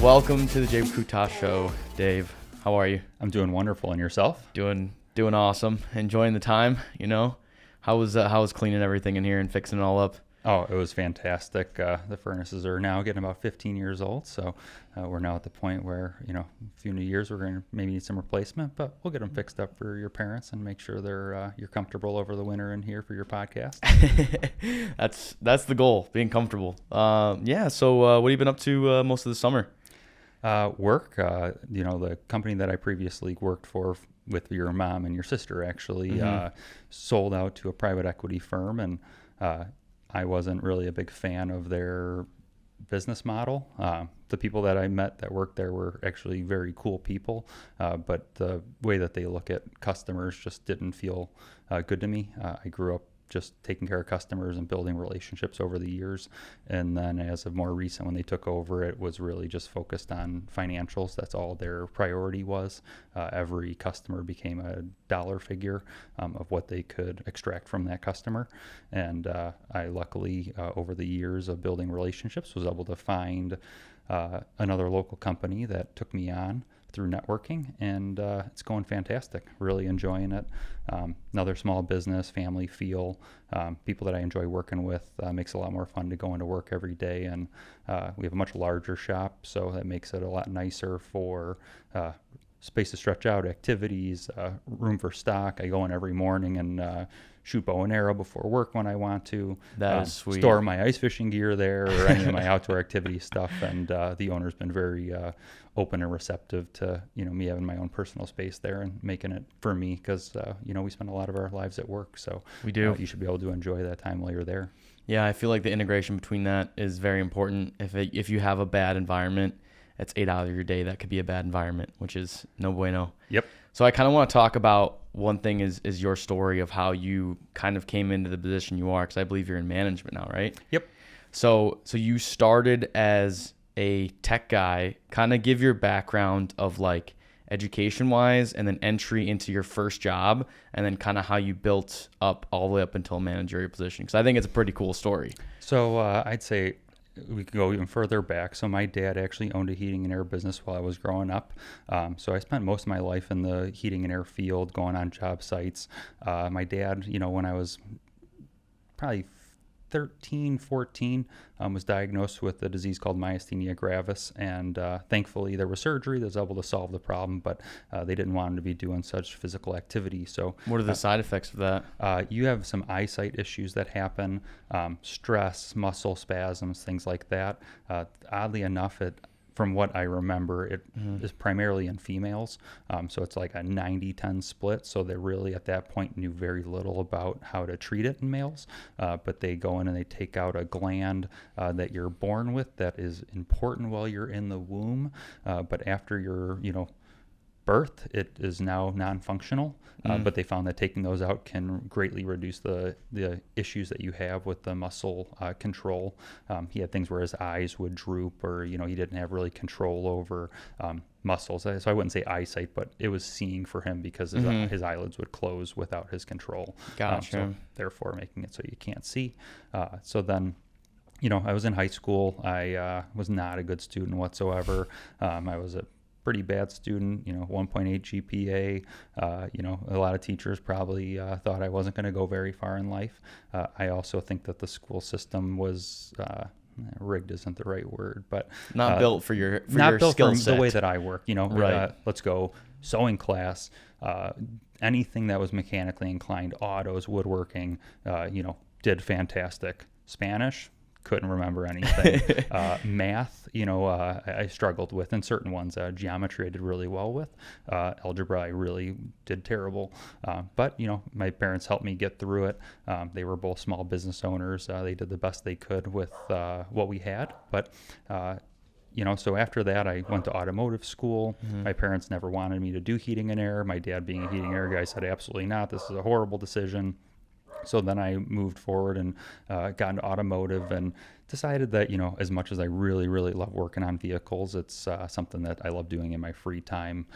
Welcome to the Koutas Show, Dave. How are you? I'm doing wonderful. And yourself? Doing awesome. Enjoying the time. How was cleaning everything in here and fixing it all up? Oh, it was fantastic. The furnaces are now getting about 15 years old, so we're now at the point where, a few new years we're going to maybe need some replacement, but we'll get them fixed up for your parents and make sure you're comfortable over the winter in here for your podcast. That's the goal, being comfortable. So what have you been up to most of the summer? Work. The company that I previously worked for with your mom and your sister actually sold out to a private equity firm, and I wasn't really a big fan of their business model. The people that I met that worked there were actually very cool people, but the way that they look at customers just didn't feel good to me. I grew up just taking care of customers and building relationships over the years. And then as of more recent, when they took over, it was really just focused on financials. That's all their priority was. Every customer became a dollar figure of what they could extract from that customer. And I luckily, over the years of building relationships, was able to find another local company that took me on through networking, and it's going fantastic. Really enjoying it. Another small business, family feel, people that I enjoy working with. Makes it a lot more fun to go into work every day, and we have a much larger shop, so that makes it a lot nicer for space to stretch out, activities, room for stock. I go in every morning and shoot bow and arrow before work when I want to. That is sweet. Store my ice fishing gear there or any of my outdoor activity stuff. And the owner's been very open and receptive to me having my own personal space there and making it for me because we spend a lot of our lives at work. So we do. You should be able to enjoy that time while you're there. Yeah, I feel like the integration between that is very important. If you have a bad environment, that's 8 hours of your day that could be a bad environment, which is no bueno. Yep. So I kind of want to talk about one thing is your story of how you kind of came into the position you are, because I believe you're in management now, right? Yep. So you started as a tech guy. Kind of give your background of like education-wise and then entry into your first job and then kind of how you built up all the way up until a managerial position, because I think it's a pretty cool story. So I'd say we could go even further back. So my dad actually owned a heating and air business while I was growing up. So I spent most of my life in the heating and air field, going on job sites. My dad, when I was probably 13, 14, was diagnosed with a disease called myasthenia gravis. And thankfully there was surgery that was able to solve the problem, but they didn't want him to be doing such physical activity. So what are the side effects of that? You have some eyesight issues that happen, stress, muscle spasms, things like that. Oddly enough, from what I remember, it is primarily in females. So it's like a 90-10 split. So they really at that point knew very little about how to treat it in males. But they go in and they take out a gland that you're born with that is important while you're in the womb. But after your, birth, it is now non-functional. But they found that taking those out can greatly reduce the issues that you have with the muscle control. He had things where his eyes would droop, or he didn't have really control over muscles. So I wouldn't say eyesight, but it was seeing for him because his eyelids would close without his control. Gotcha. So therefore making it so you can't see. So then I was in high school. I was not a good student whatsoever. I was a pretty bad student, 1.8 GPA. A lot of teachers probably thought I wasn't going to go very far in life. I also think that the school system was rigged isn't the right word, but not built for your skill set. The way that I work. Right. Let's go sewing class. Anything that was mechanically inclined, autos, woodworking, did fantastic. Spanish, couldn't remember anything. Math, I struggled with in certain ones. Geometry I did really well with. Algebra I really did terrible. But my parents helped me get through it. They were both small business owners. They did the best they could with what we had. But so after that, I went to automotive school. My parents never wanted me to do heating and air. My dad, being a heating and air guy, said absolutely not. This is a horrible decision. So then I moved forward and got into automotive and decided that, as much as I really, really love working on vehicles, it's something that I love doing in my free time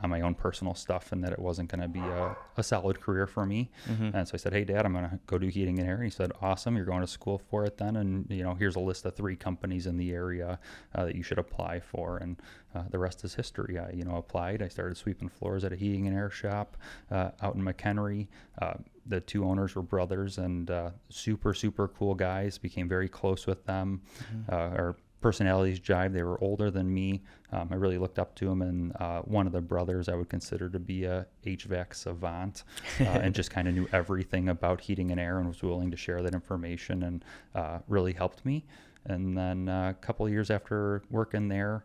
on my own personal stuff, and that it wasn't going to be a solid career for me. And so I said, hey, Dad, I'm going to go do heating and air. And he said, awesome, you're going to school for it then. And, here's a list of 3 companies in the area that you should apply for. And the rest is history. I, applied. I started sweeping floors at a heating and air shop out in McHenry. The 2 owners were brothers and super, super cool guys. Became very close with them. Our personalities jived. They were older than me. I really looked up to them. And one of the brothers I would consider to be a HVAC savant and just kind of knew everything about heating and air and was willing to share that information and really helped me. And then a couple of years after working there,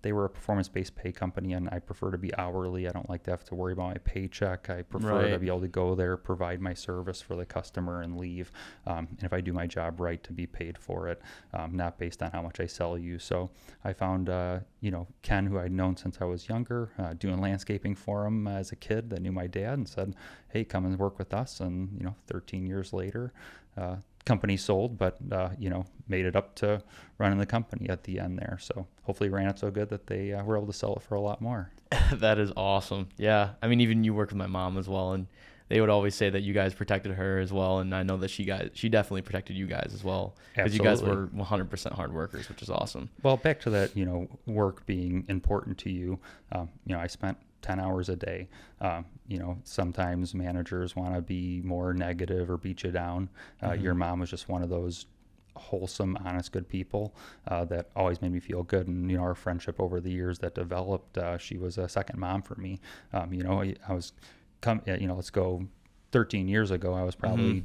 they were a performance-based pay company, and I prefer to be hourly. I don't like to have to worry about my paycheck. I prefer to be able to go there, provide my service for the customer, and leave. And if I do my job right, to be paid for it, not based on how much I sell you. So I found, Ken, who I'd known since I was younger, doing landscaping for him as a kid that knew my dad, and said, hey, come and work with us. And, 13 years later, company sold, but made it up to running the company at the end there. So hopefully ran it so good that they were able to sell it for a lot more. That is awesome. Yeah, I mean, even you work with my mom as well, and they would always say that you guys protected her as well, and I know that she definitely protected you guys as well, because you guys were 100% hard workers, which is awesome. Well, back to that, work being important to you. I spent 10 hours a day. Sometimes managers want to be more negative or beat you down. Your mom was just one of those wholesome, honest, good people that always made me feel good. And, our friendship over the years that developed, she was a second mom for me. I was, let's go 13 years ago, I was probably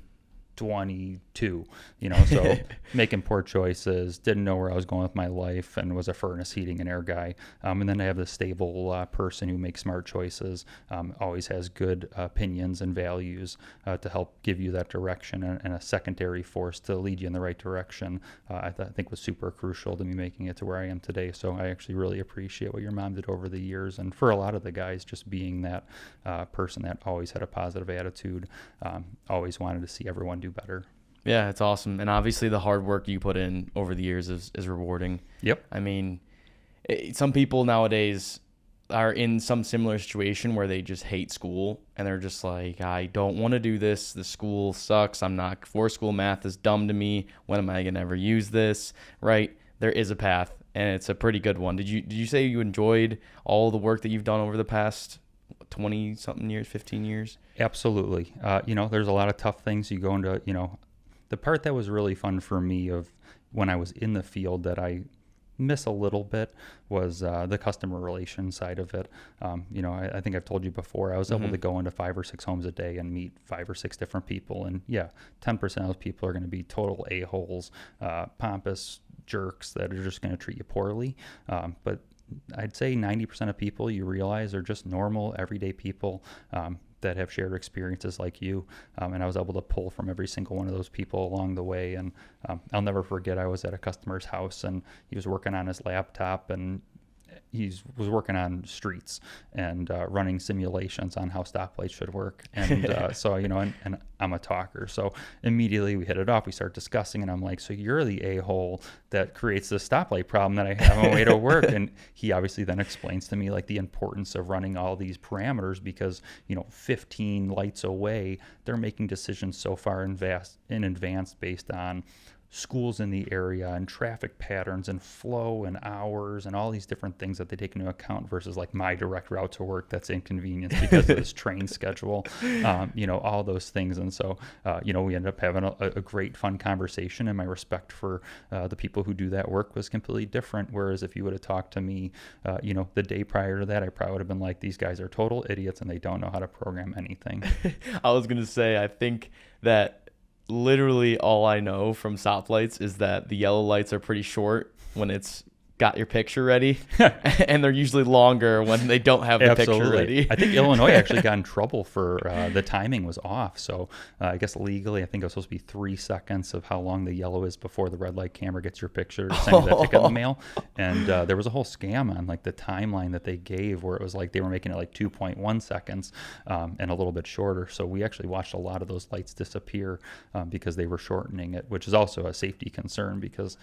22, so making poor choices, didn't know where I was going with my life, and was a furnace heating and air guy. And then I have the stable person who makes smart choices, always has good opinions and values to help give you that direction, and a secondary force to lead you in the right direction. I think was super crucial to me making it to where I am today. So I actually really appreciate what your mom did over the years. And for a lot of the guys, just being that person that always had a positive attitude, always wanted to see everyone do better. Yeah, it's awesome. And obviously the hard work you put in over the years is rewarding. Yep. I mean, some people nowadays are in some similar situation where they just hate school, and they're just like, I don't want to do this. The school sucks. I'm not, for school math is dumb to me. When am I going to ever use this? Right? There is a path, and it's a pretty good one. Did you say you enjoyed all the work that you've done over the past 20 something years, 15 years? Absolutely. There's a lot of tough things you go into, the part that was really fun for me of when I was in the field that I miss a little bit was the customer relations side of it. I think I've told you before, I was able to go into 5 or 6 homes a day and meet 5 or 6 different people. And 10% of those people are going to be total a-holes, pompous jerks that are just going to treat you poorly. But I'd say 90% of people you realize are just normal, everyday people that have shared experiences like you. And I was able to pull from every single one of those people along the way. And I'll never forget, I was at a customer's house and he was working on his laptop, and he was working on streets and running simulations on how stoplights should work. And so, and I'm a talker. So immediately we hit it off. We start discussing, and I'm like, so you're the a-hole that creates the stoplight problem that I have on my way to work. And he obviously then explains to me like the importance of running all these parameters because, 15 lights away, they're making decisions so far in advance based on schools in the area and traffic patterns and flow and hours and all these different things that they take into account versus like my direct route to work that's inconvenienced because of this train schedule, all those things. And so, we ended up having a great fun conversation, and my respect for the people who do that work was completely different. Whereas if you would have talked to me, the day prior to that, I probably would have been like, these guys are total idiots and they don't know how to program anything. I was going to say, I think that literally all I know from stoplights is that the yellow lights are pretty short when it's got your picture ready, and they're usually longer when they don't have the picture ready. I think Illinois actually got in trouble for the timing was off. So I guess legally, I think it was supposed to be 3 seconds of how long the yellow is before the red light camera gets your picture to send you that ticket in the mail. And there was a whole scam on like the timeline that they gave where it was like they were making it like 2.1 seconds and a little bit shorter. So we actually watched a lot of those lights disappear because they were shortening it, which is also a safety concern because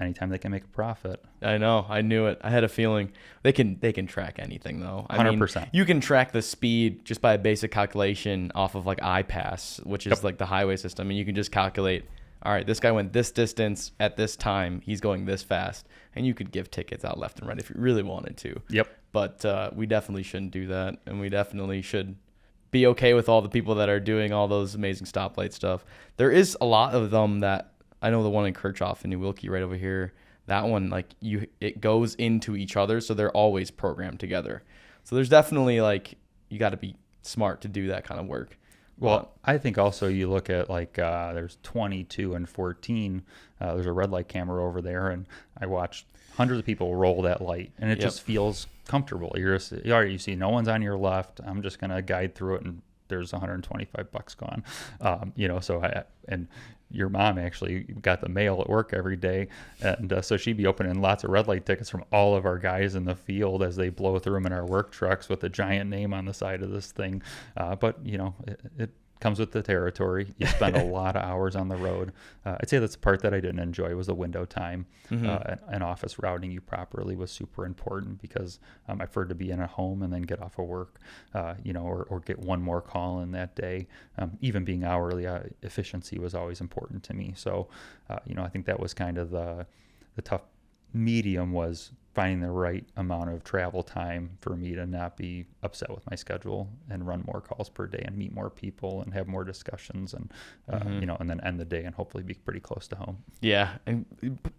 anytime they can make a profit. I know. I knew it. I had a feeling they can track anything though. 100%. You can track the speed just by a basic calculation off of like iPass, which is like the highway system, and you can just calculate. All right, this guy went this distance at this time. He's going this fast, and you could give tickets out left and right if you really wanted to. Yep. But we definitely shouldn't do that, and we definitely should be okay with all the people that are doing all those amazing stoplight stuff. There is a lot of them that I know. The one in Kirchhoff in New Wilkie right over here. That one, like it goes into each other, so they're always programmed together. So there's definitely like you got to be smart to do that kind of work. Well, I think also you look at like there's 22 and 14. There's a red light camera over there, and I watched hundreds of people roll that light, and it just feels comfortable. You see no one's on your left. I'm just gonna guide through it, and there's $125 gone. And your mom actually got the mail at work every day, and so she'd be opening lots of red light tickets from all of our guys in the field as they blow through them in our work trucks with a giant name on the side of this thing. But it comes with the territory. You spend a lot of hours on the road. I'd say that's the part that I didn't enjoy was the window time. And office routing you properly was super important because I preferred to be in a home and then get off of work, or get one more call in that day. Even being hourly, efficiency was always important to me. So, I think that was kind of the tough medium was finding the right amount of travel time for me to not be upset with my schedule and run more calls per day and meet more people and have more discussions and and then end the day and hopefully be pretty close to home. Yeah, and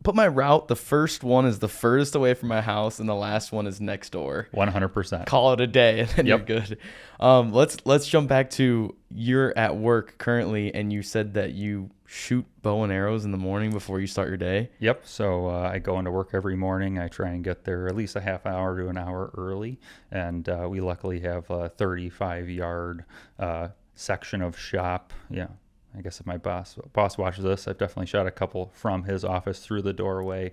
put my route. The first one is the furthest away from my house, and the last one is next door. 100%. Call it a day, and then you're good. Let's jump back to you're at work currently, and you said that you shoot bow and arrows in the morning before you start your day. Yep. So I go into work every morning. I try and get there at least a half hour to an hour early. And we luckily have a 35-yard section of shop. Yeah. I guess if my boss watches this, I've definitely shot a couple from his office through the doorway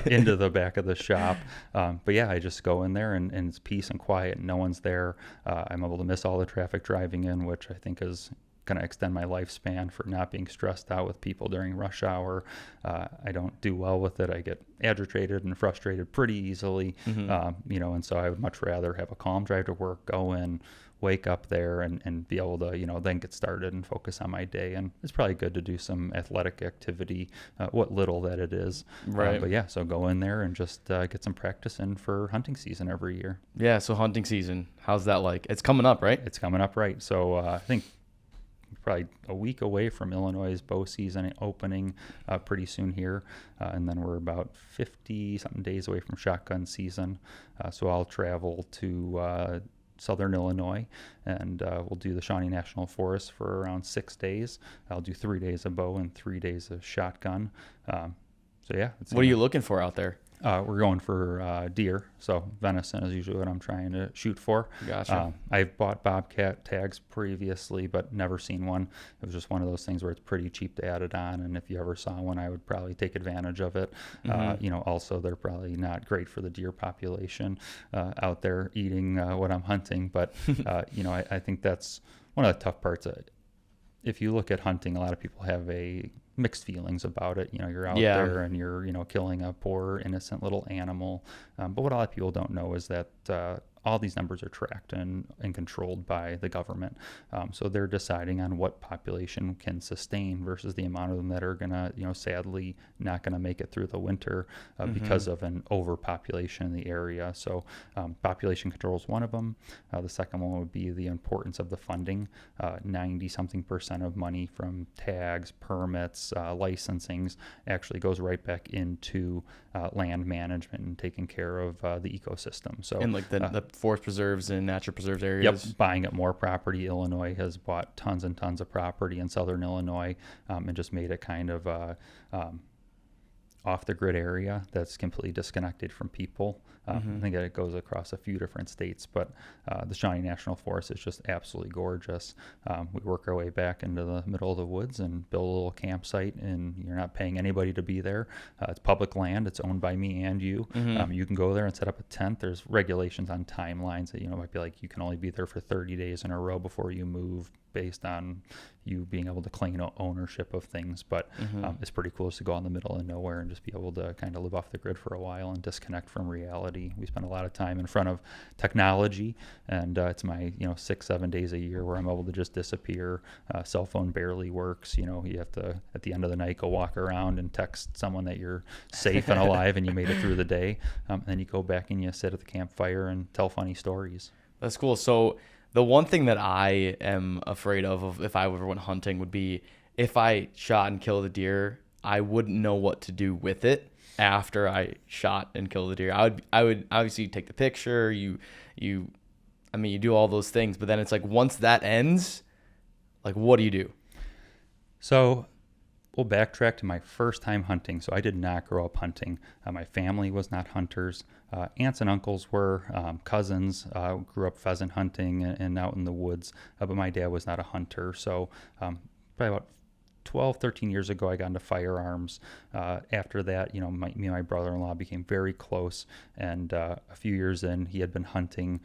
into the back of the shop. But yeah, I just go in there and it's peace and quiet. And no one's there. I'm able to miss all the traffic driving in, which I think is going to extend my lifespan for not being stressed out with people during rush hour. I don't do well with it. I get agitated and frustrated pretty easily, and so I would much rather have a calm drive to work, go in, wake up there and be able to, then get started and focus on my day. And it's probably good to do some athletic activity, what little that it is. Right. But yeah, so go in there and just get some practice in for hunting season every year. Yeah. So hunting season, how's that like? It's coming up, right? It's coming up, right? So I think probably a week away from Illinois' bow season opening pretty soon here. And then we're about 50-something days away from shotgun season. So I'll travel to Southern Illinois, and we'll do the Shawnee National Forest for around 6 days. I'll do 3 days of bow and 3 days of shotgun. So yeah. What are you looking for out there? We're going for deer, so venison is usually what I'm trying to shoot for. Gotcha. I've bought bobcat tags previously, but never seen one. It was just one of those things where it's pretty cheap to add it on, and if you ever saw one, I would probably take advantage of it. Also, they're probably not great for the deer population out there eating what I'm hunting, but I think that's one of the tough parts. If you look at hunting, a lot of people have mixed feelings about it. You're out there and you're, killing a poor innocent little animal. But what a lot of people don't know is that all these numbers are tracked and controlled by the government. So they're deciding on what population can sustain versus the amount of them that are going to, sadly not going to make it through the winter because of an overpopulation in the area. So population control is one of them. The second one would be the importance of the funding. 90-something% of money from tags, permits, licensings actually goes right back into land management and taking care of the ecosystem. So and like the forest preserves and natural preserved areas. Yep, buying up more property. Illinois has bought tons and tons of property in southern Illinois and just made it kind of off the grid area that's completely disconnected from people. I think that it goes across a few different states, but the Shawnee National Forest is just absolutely gorgeous. We work our way back into the middle of the woods and build a little campsite, and you're not paying anybody to be there. It's public land. It's owned by me and you. You can go there and set up a tent. There's regulations on timelines that, might be like you can only be there for 30 days in a row before you move, based on you being able to claim ownership of things. But it's pretty cool to go out in the middle of nowhere and just be able to kind of live off the grid for a while and disconnect from reality. We spend a lot of time in front of technology, and it's my 6-7 days a year where I'm able to just disappear. Cell phone barely works. You have to, at the end of the night, go walk around and text someone that you're safe and alive and you made it through the day. And then you go back and you sit at the campfire and tell funny stories. That's cool. So the one thing that I am afraid of if I ever went hunting would be if I shot and killed a deer, I wouldn't know what to do with it after I shot and killed the deer. I would obviously take the picture. You do all those things, but then it's like once that ends, like what do you do? So we'll backtrack to my first time hunting. So I did not grow up hunting. My family was not hunters. Aunts and uncles were, cousins grew up pheasant hunting and out in the woods, but my dad was not a hunter. So probably about 12, 13 years ago, I got into firearms. After that, me and my brother-in-law became very close. And a few years in, he had been hunting.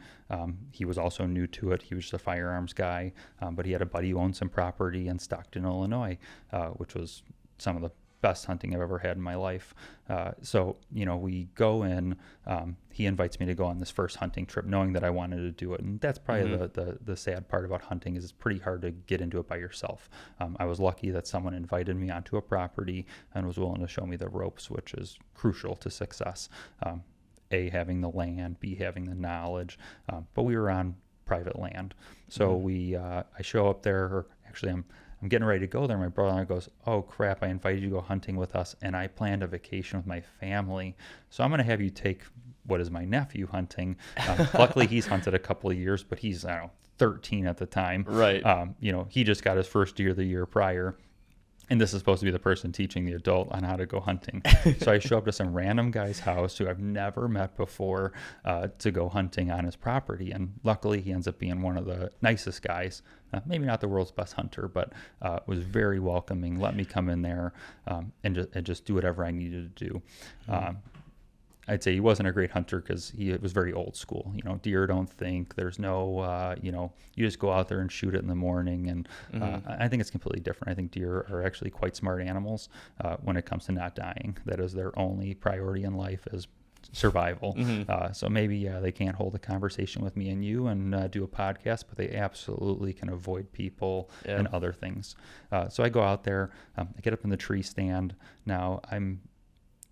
He was also new to it. He was just a firearms guy, but he had a buddy who owned some property in Stockton, Illinois, which was some of the best hunting I've ever had in my life. So we go in, he invites me to go on this first hunting trip knowing that I wanted to do it. And that's probably the sad part about hunting is it's pretty hard to get into it by yourself. I was lucky that someone invited me onto a property and was willing to show me the ropes, which is crucial to success. A, having the land, B, having the knowledge. But we were on private land. So I show up there, or actually I'm getting ready to go there. My brother goes, "Oh crap, I invited you to go hunting with us and I planned a vacation with my family. So I'm going to have you take what is my nephew hunting." Luckily he's hunted a couple of years, but he's, 13 at the time. Right. He just got his first deer the year prior. And this is supposed to be the person teaching the adult on how to go hunting. So I show up to some random guy's house who I've never met before to go hunting on his property. And luckily he ends up being one of the nicest guys. Maybe not the world's best hunter, but was very welcoming, let me come in there and just do whatever I needed to do. I'd say he wasn't a great hunter because he was very old school. Deer don't think. There's no, you just go out there and shoot it in the morning. And I think it's completely different. I think deer are actually quite smart animals when it comes to not dying. That is their only priority in life is survival. So maybe they can't hold a conversation with me and you and do a podcast, but they absolutely can avoid people and other things. So I go out there, I get up in the tree stand. Now I'm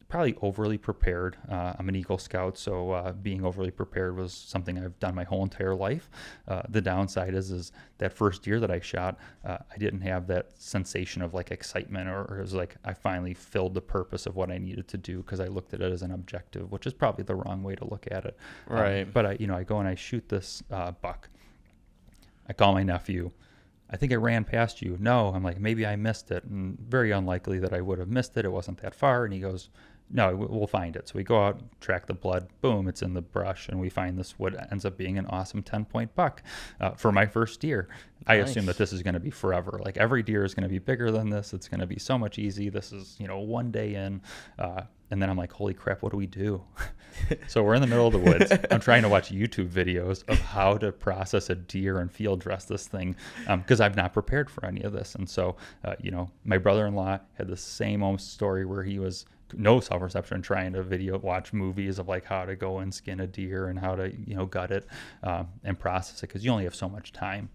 probably overly prepared. I'm an Eagle Scout, so being overly prepared was something I've done my whole entire life. The downside is that first deer that I shot, I didn't have that sensation of like excitement, or it was like I finally filled the purpose of what I needed to do because I looked at it as an objective, which is probably the wrong way to look at it. Right. But I go and I shoot this buck. I call my nephew. "I think it ran past you." "No." I'm like, "Maybe I missed it." And very unlikely that I would have missed it. It wasn't that far. And he goes, "No, we'll find it." So we go out, track the blood, boom, it's in the brush, and we find this what ends up being an awesome 10-point buck for my first deer. I assume that this is going to be forever. Like every deer is going to be bigger than this. It's going to be so much easy. This is, one day in. And then I'm like, holy crap, what do we do? So we're in the middle of the woods. I'm trying to watch YouTube videos of how to process a deer and field dress this thing because I've not prepared for any of this. And so, my brother-in-law had the same almost story where he was no self-perception trying to watch movies of like how to go and skin a deer and how to, gut it and process it because you only have so much time.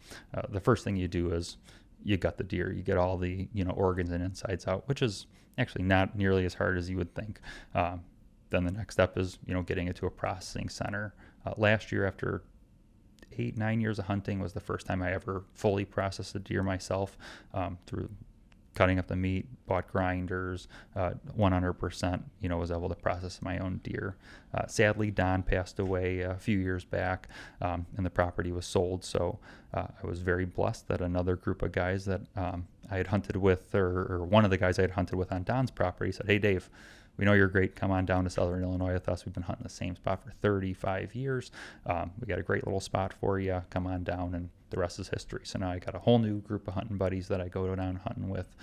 The first thing you do is you gut the deer. You get all the, organs and insides out, which is actually not nearly as hard as you would think. Then the next step is, getting it to a processing center. Last year, after 8-9 years of hunting, was the first time I ever fully processed a deer myself through cutting up the meat, bought grinders, 100%, was able to process my own deer. Sadly, Don passed away a few years back, and the property was sold. So I was very blessed that another group of guys that I had hunted with, or one of the guys I had hunted with on Don's property said, "Hey, Dave, we know you're great. Come on down to Southern Illinois with us. We've been hunting the same spot for 35 years. We got a great little spot for you. Come on down, and the rest is history. So now I got a whole new group of hunting buddies that I go down hunting with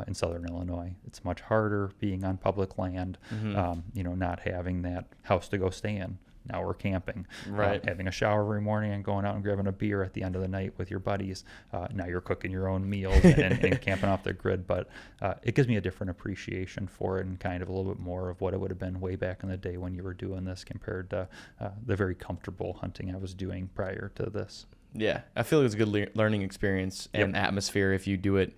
in Southern Illinois. It's much harder being on public land, not having that house to go stay in. Now we're camping, right? Having a shower every morning and going out and grabbing a beer at the end of the night with your buddies. Now you're cooking your own meals and camping off the grid. But it gives me a different appreciation for it, and kind of a little bit more of what it would have been way back in the day when you were doing this compared to the very comfortable hunting I was doing prior to this. Yeah, I feel like it's a good learning experience and atmosphere if you do it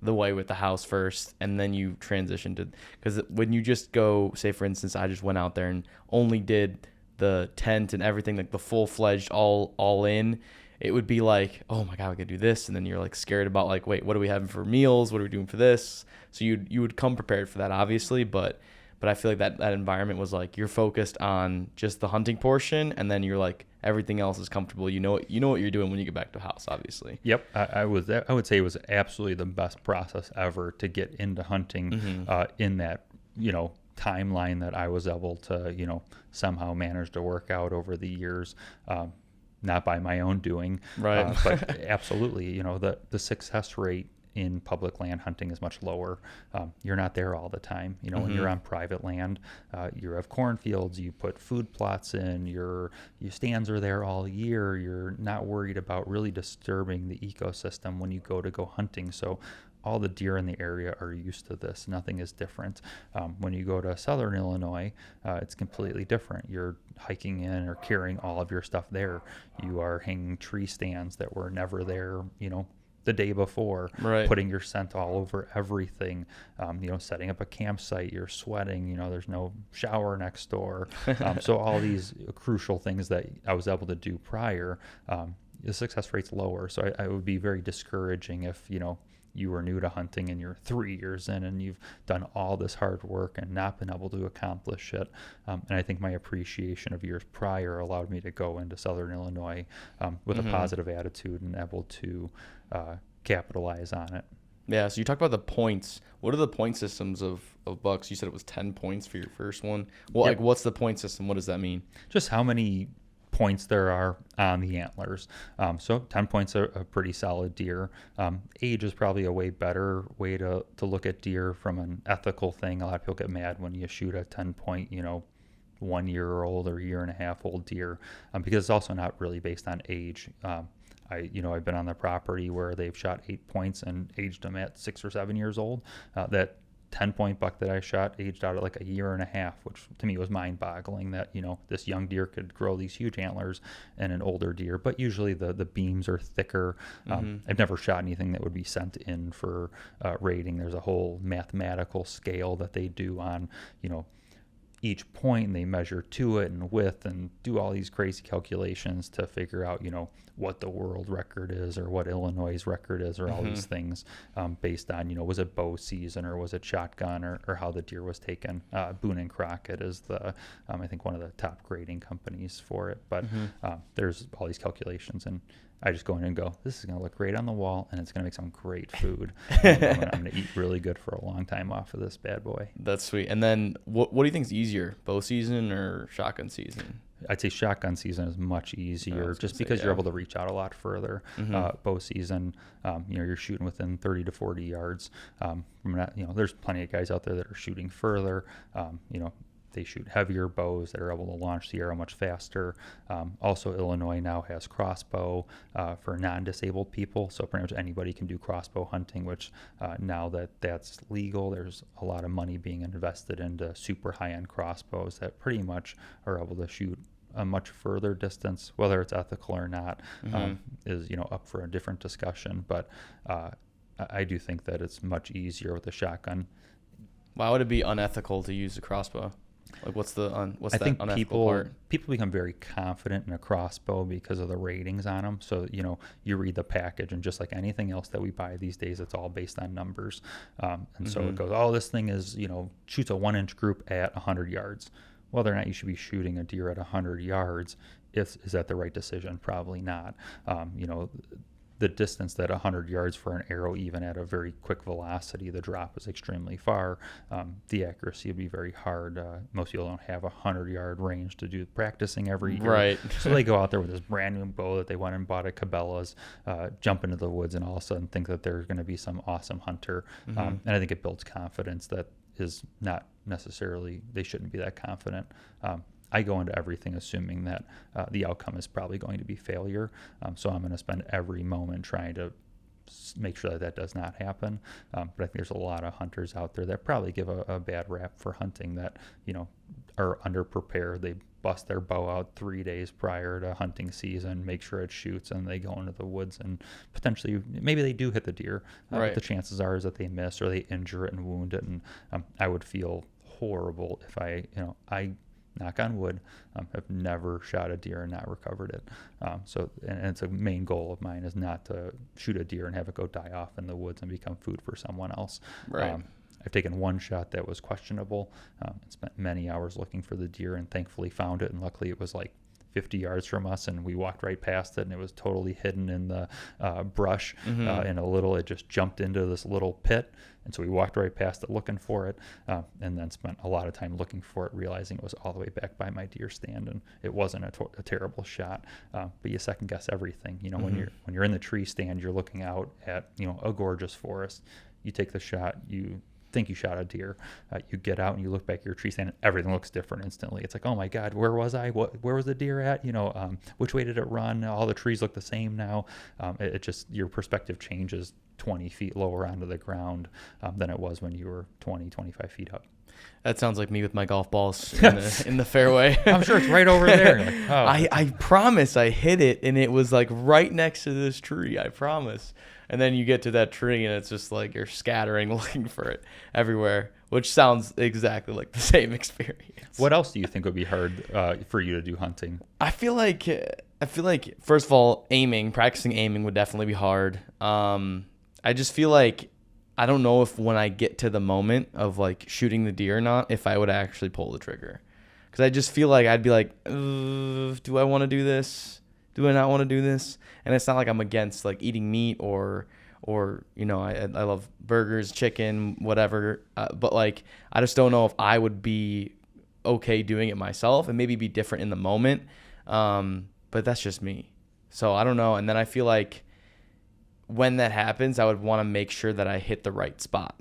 the way with the house first, and then you transition to, because when you just go, say for instance, I just went out there and only did the tent and everything, like the full-fledged all in, it would be like, oh my god, we could do this, and then you're like scared about like, wait, what are we having for meals, what are we doing for this? So you would come prepared for that, obviously, but I feel like that environment was like, you're focused on just the hunting portion, and then you're like, everything else is comfortable. You know what you're doing when you get back to the house, obviously. Yep, I would say it was absolutely the best process ever to get into hunting in that timeline that I was able to somehow manage to work out over the years. Not by my own doing, right? But absolutely, the success rate in public land hunting is much lower. You're not there all the time. When you're on private land, you have cornfields, you put food plots in, your stands are there all year. You're not worried about really disturbing the ecosystem when you go hunting. So all the deer in the area are used to this. Nothing is different. When you go to Southern Illinois, it's completely different. You're hiking in or carrying all of your stuff there. You are hanging tree stands that were never there, the day before, right? Putting your scent all over everything, setting up a campsite, you're sweating, there's no shower next door. So all these crucial things that I was able to do prior, the success rate's lower. So I would be very discouraging if, you were new to hunting and you're 3 years in and you've done all this hard work and not been able to accomplish it. And I think my appreciation of years prior allowed me to go into Southern Illinois with a positive attitude and able to capitalize on it. Yeah, so you talk about the points. What are the point systems of bucks? You said it was 10 points for your first one. Well, Yep. like, what's the point system? What does that mean? Just how many points there are on the antlers. So 10 points are a pretty solid deer. Age is probably a way better way to look at deer from an ethical thing. A lot of people get mad when you shoot a 10 point, 1 year old or year and a half old deer, because it's also not really based on age. I've been on the property where they've shot 8 points and aged them at 6 or 7 years old. That 10-point buck that I shot aged out at like a year and a half, which to me was mind-boggling that, this young deer could grow these huge antlers and an older deer, but usually the beams are thicker. I've never shot anything that would be sent in for rating. There's a whole mathematical scale that they do on, each point, and they measure to it and width and do all these crazy calculations to figure out, what the world record is or what Illinois' record is or all these things based on, was it bow season or was it shotgun or how the deer was taken. Boone and Crockett is I think one of the top grading companies for it. But there's all these calculations, and I just go in and go, this is going to look great on the wall, and it's going to make some great food. I'm going to eat really good for a long time off of this bad boy. That's sweet. And then what do you think is easier, bow season or shotgun season? I'd say shotgun season is much easier just because you're able to reach out a lot further. Bow season, you're shooting within 30 to 40 yards. There's plenty of guys out there that are shooting further. They shoot heavier bows that are able to launch the arrow much faster. Also, Illinois now has crossbow for non-disabled people, so pretty much anybody can do crossbow hunting, which now that that's legal, there's a lot of money being invested into super high-end crossbows that pretty much are able to shoot a much further distance. Whether it's ethical or not is up for a different discussion, but I do think that it's much easier with a shotgun. Why would it be unethical to use a crossbow? Like, what's that unethical part? People become very confident in a crossbow because of the ratings on them. So, you read the package, and just like anything else that we buy these days, it's all based on numbers. So it goes, this thing is, shoots a 1-inch group at 100 yards. Whether or not you should be shooting a deer at 100 yards, is that the right decision? Probably not. the distance that 100 yards for an arrow, even at a very quick velocity, the drop is extremely far. The accuracy would be very hard. Most people don't have a 100-yard range to do practicing every year. Right. So they go out there with this brand new bow that they went and bought at Cabela's, jump into the woods, and all of a sudden think that there's going to be some awesome hunter. And I think it builds confidence that is not necessarily, they shouldn't be that confident. I go into everything assuming that the outcome is probably going to be failure. So I'm going to spend every moment trying to make sure that does not happen. But I think there's a lot of hunters out there that probably give a bad rap for hunting that, are underprepared. They bust their bow out 3 days prior to hunting season, make sure it shoots, and they go into the woods and potentially, maybe they do hit the deer. But the chances are is that they miss or they injure it and wound it. And I would feel horrible if I knock on wood, have never shot a deer and not recovered it. And it's a main goal of mine is not to shoot a deer and have it go die off in the woods and become food for someone else. Right. I've taken one shot that was questionable, and spent many hours looking for the deer and thankfully found it. And luckily it was like 50 yards from us, and we walked right past it, and it was totally hidden in the brush. It just jumped into this little pit, and so we walked right past it looking for it, and then spent a lot of time looking for it, realizing it was all the way back by my deer stand, and it wasn't a terrible shot. But you second guess everything. When you're in the tree stand, you're looking out at a gorgeous forest. You take the shot, you think you shot a deer, you get out and you look back at your tree stand and everything looks different instantly. It's like, oh my God, where was I? Where was the deer at? Which way did it run? All the trees look the same now. It just, your perspective changes 20 feet lower onto the ground than it was when you were 20, 25 feet up. That sounds like me with my golf balls in the fairway. I'm sure it's right over there. Like, oh. I promise I hit it and it was like right next to this tree. I promise. And then you get to that tree and it's just like you're scattering looking for it everywhere, which sounds exactly like the same experience. What else do you think would be hard for you to do hunting? I feel like first of all, practicing aiming would definitely be hard. I just feel like I don't know if when I get to the moment of like shooting the deer or not, if I would actually pull the trigger. Because I just feel like I'd be like, do I want to do this? Do I not want to do this? And it's not like I'm against like eating meat or I love burgers, chicken, whatever. But like I just don't know if I would be okay doing it myself, and maybe be different in the moment. But that's just me. So I don't know. And then I feel like when that happens, I would want to make sure that I hit the right spot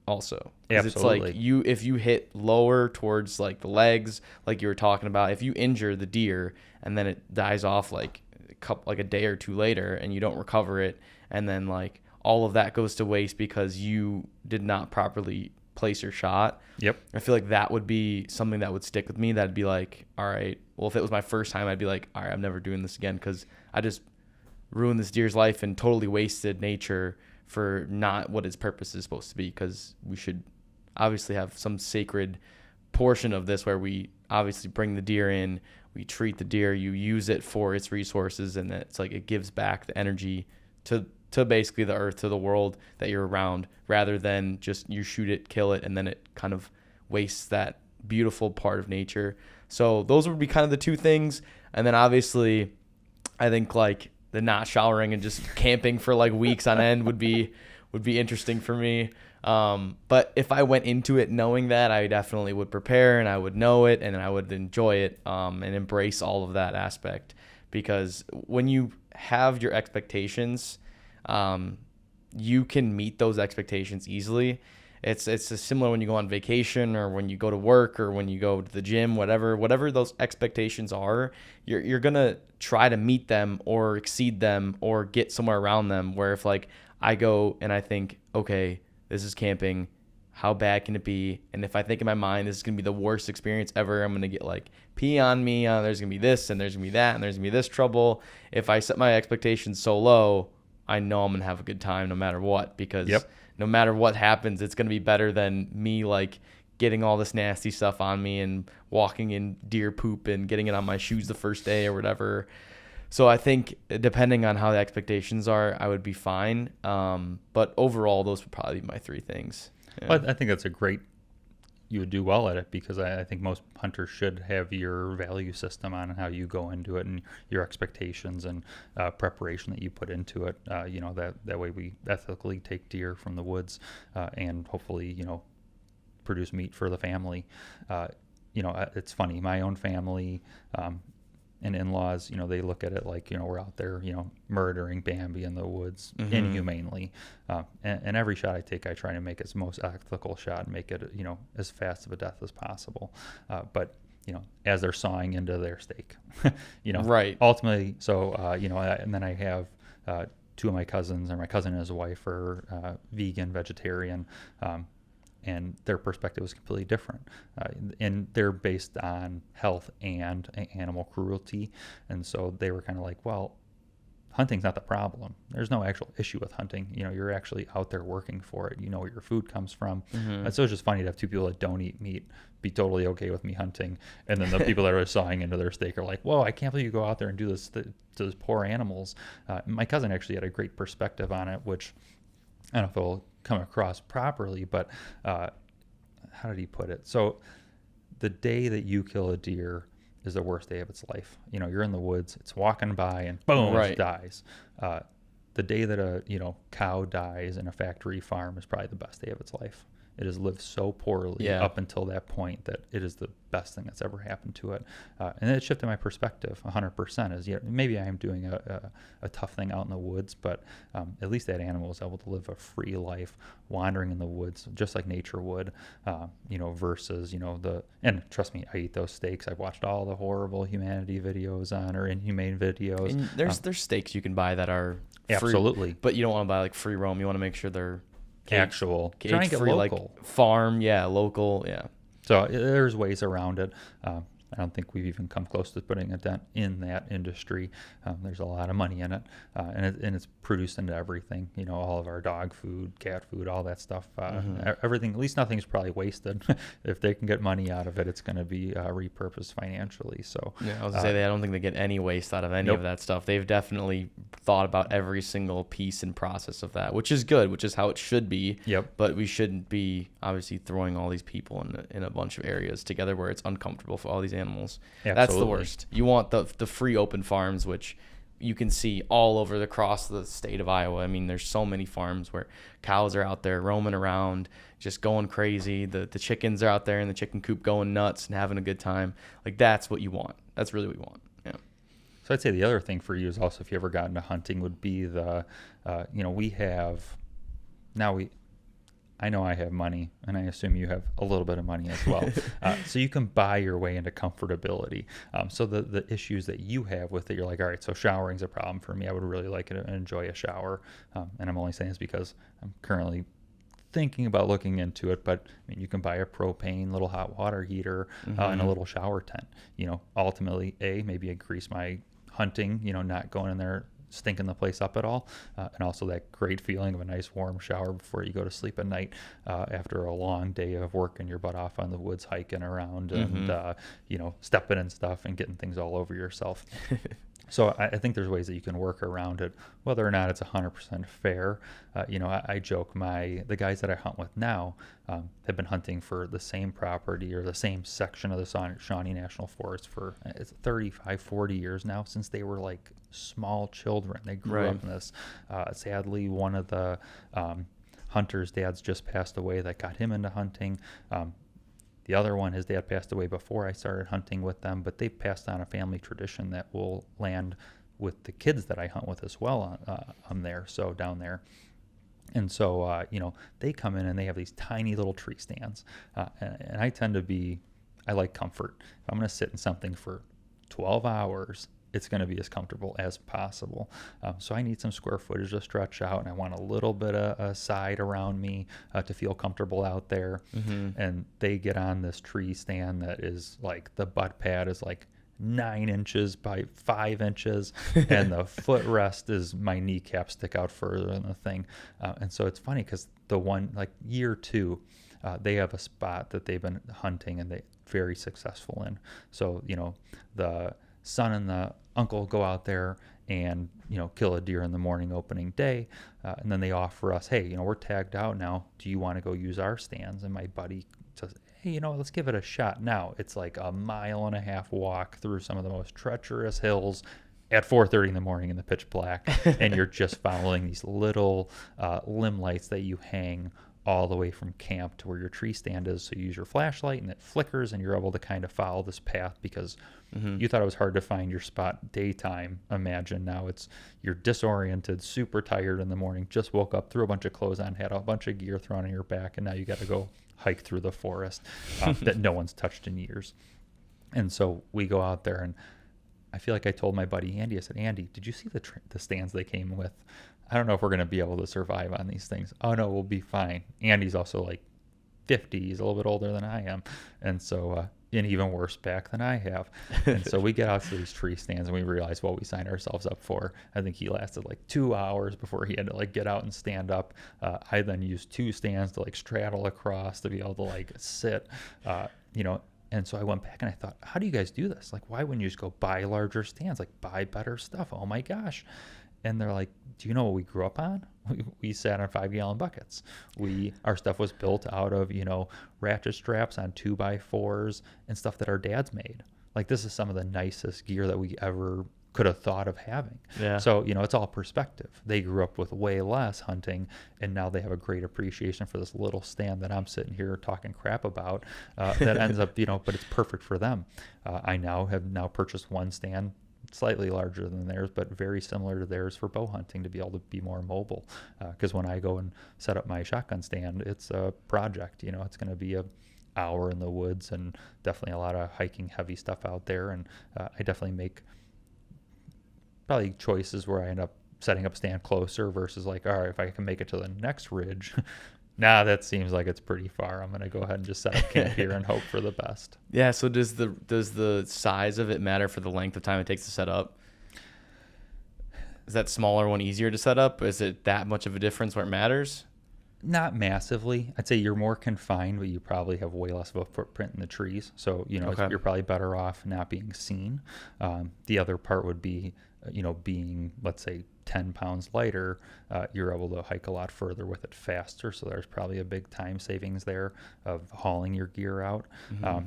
also. Because it's like if you hit lower towards like the legs, like you were talking about, if you injure the deer and then it dies off like a day or two later and you don't recover it, and then like all of that goes to waste because you did not properly place your shot. Yep. I feel like that would be something that would stick with me. That'd be like, all right, well, if it was my first time, I'd be like, all right, I'm never doing this again because I just ruined this deer's life and totally wasted nature for not what its purpose is supposed to be, because we should obviously have some sacred portion of this where we obviously bring the deer in, we treat the deer, you use it for its resources, and it's like it gives back the energy to basically the earth, to the world that you're around, rather than just you shoot it, kill it, and then it kind of wastes that beautiful part of nature. So those would be kind of the two things. And then obviously I think like the not showering and just camping for like weeks on end would be interesting for me. But if I went into it knowing that, I definitely would prepare and I would know it and I would enjoy it, and embrace all of that aspect, because when you have your expectations, you can meet those expectations easily. It's similar when you go on vacation or when you go to work or when you go to the gym, whatever those expectations are, you're going to try to meet them or exceed them or get somewhere around them. Where if like I go and I think, okay, this is camping, how bad can it be? And if I think in my mind, this is going to be the worst experience ever, I'm going to get like pee on me, there's going to be this and there's going to be that and there's going to be this trouble. If I set my expectations so low, I know I'm going to have a good time no matter what, because no matter what happens, it's going to be better than me like getting all this nasty stuff on me and walking in deer poop and getting it on my shoes the first day or whatever. So I think depending on how the expectations are, I would be fine. But overall, those would probably be my three things. Yeah. Well, I think that's a great you would do well at it, because I think most hunters should have your value system on how you go into it and your expectations and preparation that you put into it. That way we ethically take deer from the woods and hopefully, produce meat for the family. It's funny, my own family and in-laws, they look at it like, we're out there, murdering Bambi in the woods inhumanely. And every shot I take, I try to make its most ethical shot and make it, as fast of a death as possible. But as they're sawing into their steak, Right. ultimately. So, and then I have two of my cousins, or my cousin and his wife are vegan, vegetarian, and their perspective was completely different. And they're based on health and animal cruelty. And so they were kind of like, well, hunting's not the problem. There's no actual issue with hunting. You're actually out there working for it. You know where your food comes from. And so it's just funny to have two people that don't eat meat be totally okay with me hunting. And then the people that are sawing into their steak are like, whoa, I can't believe you go out there and do this to those poor animals. My cousin actually had a great perspective on it, which I don't know if it'll come across properly, but how did he put it? So the day that you kill a deer is the worst day of its life. You're in the woods, it's walking by, and boom, Right. it dies. The day that a cow dies in a factory farm is probably the best day of its life. It has lived so poorly up until that point that it is the best thing that's ever happened to it. And it shifted my perspective 100%. As maybe I am doing a tough thing out in the woods, but at least that animal is able to live a free life wandering in the woods, just like nature would, versus, and trust me, I eat those steaks. I've watched all the horrible humanity videos or inhumane videos. And there's steaks you can buy that are free, absolutely, but you don't want to buy like free roam. You want to make sure they're actual, cage trying to get free, local. like farm, local, So there's ways around it. I don't think we've even come close to putting a dent in that industry. There's a lot of money in it, and it's produced into everything. All of our dog food, cat food, all that stuff. Everything. At least nothing's probably wasted. If they can get money out of it, it's going to be repurposed financially. So I was gonna say I don't think they get any waste out of any of that stuff. They've definitely thought about every single piece and process of that, which is good, which is how it should be. Yep. But we shouldn't be obviously throwing all these people in a bunch of areas together where it's uncomfortable for all these animals. Absolutely. That's the worst. You want the free open farms, which you can see all over across the state of Iowa. I mean, there's so many farms where cows are out there roaming around, just going crazy. The chickens are out there in the chicken coop going nuts and having a good time. Like, that's what you want. That's really what you want. Yeah. So I'd say the other thing for you is also, if you ever got into hunting, would be I know I have money, and I assume you have a little bit of money as well. So you can buy your way into comfortability. So the issues that you have with it, you're like, all right, so showering's a problem for me. I would really like to enjoy a shower. And I'm only saying this because I'm currently thinking about looking into it, but I mean, you can buy a propane little hot water heater and a little shower tent. Ultimately, maybe increase my hunting, not going in there stinking the place up at all, and also that great feeling of a nice warm shower before you go to sleep at night after a long day of working your butt off on the woods, hiking around and stepping and stuff and getting things all over yourself. So I think there's ways that you can work around it, whether or not it's 100% fair. I joke, the guys that I hunt with now have been hunting for the same property or the same section of the Shawnee National Forest for 35, 40 years now, since they were like small children. They grew up in this. Sadly, one of the hunters' dads just passed away that got him into hunting. The other one, his dad passed away before I started hunting with them, but they passed on a family tradition that will land with the kids that I hunt with as well down there. And so, they come in and they have these tiny little tree stands. And I like comfort. If I'm going to sit in something for 12 hours, it's going to be as comfortable as possible. So I need some square footage to stretch out, and I want a little bit of a side around me to feel comfortable out there. And they get on this tree stand that is like, the butt pad is like 9 inches by 5 inches, and the footrest is my kneecap stick out further than the thing. And so it's funny because the one, like year 2, they have a spot that they've been hunting and they're very successful in. So, the son and the uncle go out there and kill a deer in the morning opening day, and then they offer us, hey, we're tagged out now, do you want to go use our stands? And my buddy says, hey, let's give it a shot. Now it's like a 1.5 mile walk through some of the most treacherous hills at 4:30 in the morning in the pitch black, and you're just following these little limb lights that you hang all the way from camp to where your tree stand is. So you use your flashlight and it flickers, and you're able to kind of follow this path because you thought it was hard to find your spot daytime. Imagine now you're disoriented, super tired in the morning, just woke up, threw a bunch of clothes on, had a bunch of gear thrown on your back, and now you got to go hike through the forest that no one's touched in years. And so we go out there, and I feel like I told my buddy Andy, I said, Andy, did you see the stands they came with? I don't know if we're going to be able to survive on these things. Oh, no, we'll be fine. Andy's also like 50. He's a little bit older than I am. And so, an even worse back than I have. And so we get out to these tree stands, and we realize what we signed ourselves up for. I think he lasted like 2 hours before he had to like get out and stand up. I then used 2 stands to like straddle across to be able to like sit, And so I went back and I thought, how do you guys do this? Like, why wouldn't you just go buy larger stands? Like, buy better stuff. Oh my gosh. And they're like, do you know what we grew up on? We sat on 5-gallon buckets. Our stuff was built out of, ratchet straps on 2x4s and stuff that our dads made. Like, this is some of the nicest gear that we ever could have thought of having. Yeah. So, it's all perspective. They grew up with way less hunting, and now they have a great appreciation for this little stand that I'm sitting here talking crap about that ends up, but it's perfect for them. I have purchased one stand slightly larger than theirs, but very similar to theirs for bow hunting to be able to be more mobile. Because when I go and set up my shotgun stand, it's a project. It's going to be a hour in the woods and definitely a lot of hiking heavy stuff out there. And I definitely make probably choices where I end up setting up stand closer versus like, all right, if I can make it to the next ridge, that seems like it's pretty far. I'm going to go ahead and just set up camp here and hope for the best. Yeah. So does the size of it matter for the length of time it takes to set up? Is that smaller one easier to set up? Is it that much of a difference where it matters? Not massively. I'd say you're more confined, but you probably have way less of a footprint in the trees. So, Okay. You're probably better off not being seen. The other part would be, being, let's say, 10 pounds lighter, you're able to hike a lot further with it faster. So there's probably a big time savings there of hauling your gear out.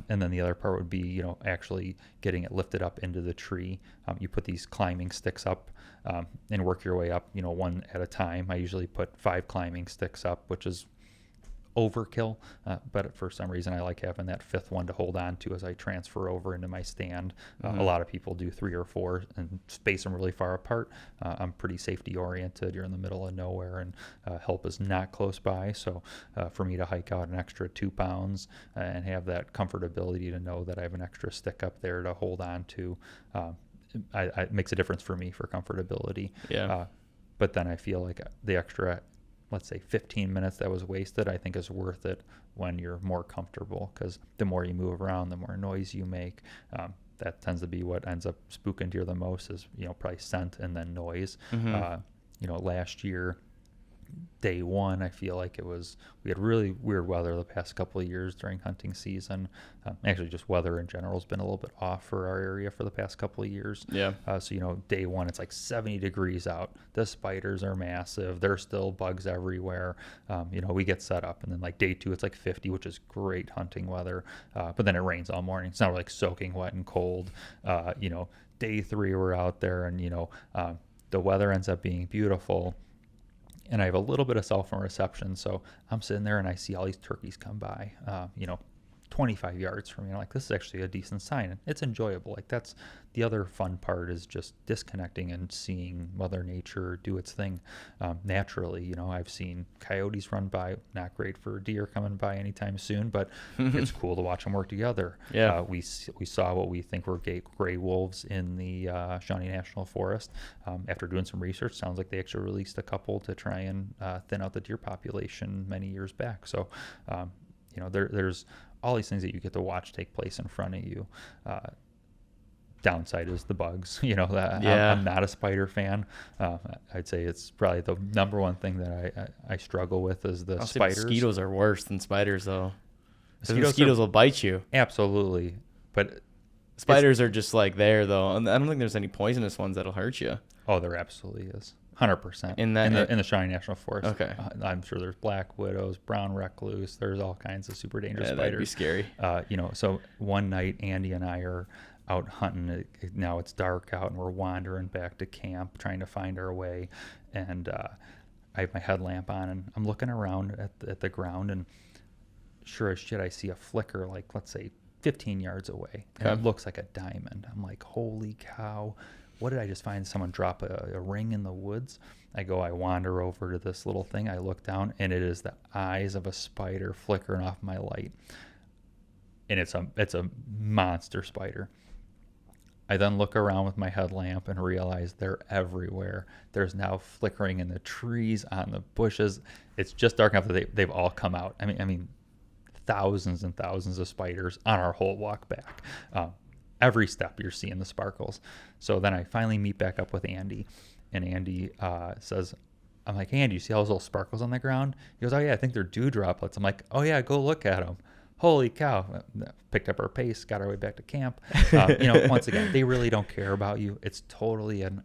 And then the other part would be, actually getting it lifted up into the tree. You put these climbing sticks up and work your way up, one at a time. I usually put 5 climbing sticks up, which is overkill, but for some reason I like having that 5th one to hold on to as I transfer over into my stand. A lot of people do 3 or 4 and space them really far apart. I'm pretty safety oriented. You're in the middle of nowhere, and help is not close by. So for me to hike out an extra 2 pounds and have that comfortability to know that I have an extra stick up there to hold on to, it makes a difference for me for comfortability. Yeah. But then I feel like the extra, let's say 15 minutes that was wasted, I think is worth it when you're more comfortable, because the more you move around, the more noise you make. That tends to be what ends up spooking deer the most is, probably scent and then noise. Last year, day one, I feel like we had really weird weather the past couple of years during hunting season. Actually, just weather in general has been a little bit off for our area for the past couple of years. Yeah. So, day one, it's like 70 degrees out. The spiders are massive. There's still bugs everywhere. We get set up, and then like day 2, it's like 50, which is great hunting weather. But then it rains all morning. It's not like soaking wet and cold. Day 3, we're out there, and, the weather ends up being beautiful. And I have a little bit of cell phone reception, so I'm sitting there and I see all these turkeys come by, 25 yards from me. I'm like, this is actually a decent sign. And it's enjoyable. Like, that's the other fun part, is just disconnecting and seeing Mother Nature do its thing naturally. I've seen coyotes run by, not great for deer coming by anytime soon, but it's cool to watch them work together. Yeah. We saw what we think were gray wolves in the Shawnee National Forest. After doing some research, sounds like they actually released a couple to try and thin out the deer population many years back. So, there's all these things that you get to watch take place in front of you. Downside is the bugs. I'm not a spider fan. I'd say it's probably the number one thing that I struggle with is the spiders. Mosquitoes are worse than spiders, though. Mosquitoes will bite you. Absolutely, but spiders are just like there, though. And I don't think there's any poisonous ones that'll hurt you. Oh, there absolutely is. 100%. In that in the Shawnee National Forest. Okay. I'm sure there's black widows, brown recluse. There's all kinds of super dangerous Yeah, spiders. that'd be scary. So one night Andy and I are out hunting. Now it's dark out and we're wandering back to camp trying to find our way. And I have my headlamp on and I'm looking around at the ground, and sure as shit I see a flicker, like let's say 15 yards away. Okay. It looks like a diamond. I'm like, holy cow. What did I just find? Someone drop a ring in the woods. I wander over to this little thing. I look down, and it is the eyes of a spider flickering off my light. And it's a monster spider. I then look around with my headlamp and realize they're everywhere. There's now flickering in the trees, on the bushes. It's just dark enough that they've all come out. I mean, thousands and thousands of spiders on our whole walk back. Every step you're seeing the sparkles. So then I finally meet back up with Andy, and Andy says, I'm like, Andy, you see all those little sparkles on the ground? He goes, oh yeah, I think they're dew droplets. I'm like, oh yeah, go look at them. Holy cow. Picked up our pace, got our way back to camp. Once again, they really don't care about you. It's totally an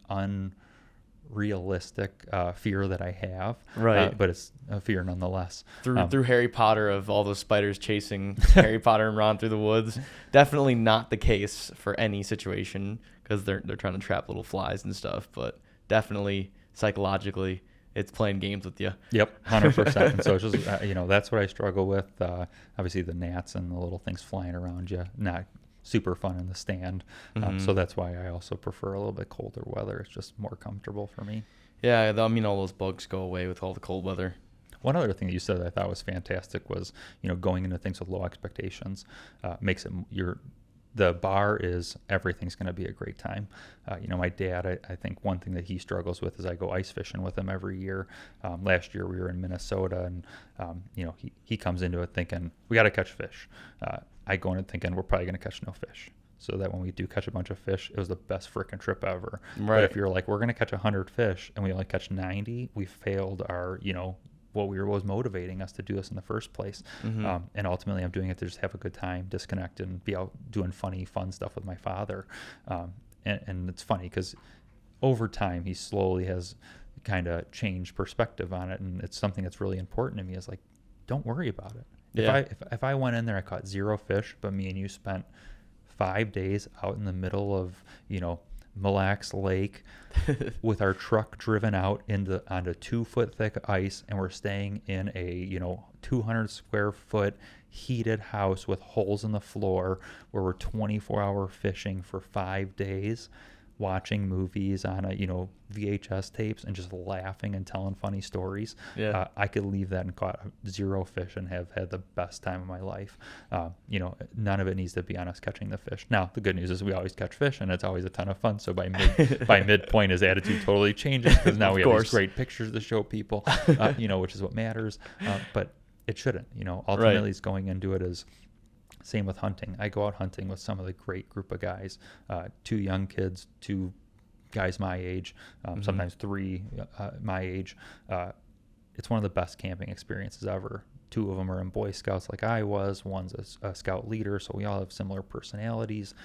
unrealistic fear that I have, right? But it's a fear nonetheless. Through Harry Potter, of all those spiders chasing Harry Potter and Ron through the woods, definitely not the case for any situation, because they're trying to trap little flies and stuff. But definitely psychologically, it's playing games with you. Yep, 100%. And so it's just that's what I struggle with. Obviously, the gnats and the little things flying around you, not super fun in the stand. So that's why I also prefer a little bit colder weather. It's just more comfortable for me. Yeah, I mean, all those bugs go away with all the cold weather. One other thing that you said that I thought was fantastic was, going into things with low expectations makes it the bar is everything's going to be a great time. My dad, I think one thing that he struggles with is I go ice fishing with him every year. Last year we were in Minnesota, and he comes into it thinking we got to catch fish. I go in it thinking we're probably going to catch no fish. So that when we do catch a bunch of fish, it was the best freaking trip ever. Right. But if you're like, we're going to catch 100 fish and we only catch 90, we failed our, what was motivating us to do this in the first place. And ultimately I'm doing it to just have a good time, disconnect, and be out doing fun stuff with my father. And it's funny because over time he slowly has kind of changed perspective on it. And it's something that's really important to me, is like, don't worry about it. Yeah. If I went in there, I caught 0 fish, but me and you spent 5 days out in the middle of, Mille Lacs Lake with our truck driven out onto 2-foot thick ice, and we're staying in a 200 square foot heated house with holes in the floor where we're 24-hour fishing for 5 days, watching movies on VHS tapes and just laughing and telling funny stories. Yeah. I could leave that and caught 0 fish and have had the best time of my life. None of it needs to be on us catching the fish. Now, the good news is we always catch fish, and it's always a ton of fun. So by midpoint, his attitude totally changes, because now we have these great pictures to show people, which is what matters. But it shouldn't. Ultimately, Right. It's going into it as same with hunting. I go out hunting with some of the great group of guys, 2 young kids, 2 guys my age, sometimes 3 my age. It's one of the best camping experiences ever. 2 of them are in Boy Scouts like I was. One's a scout leader, so we all have similar personalities,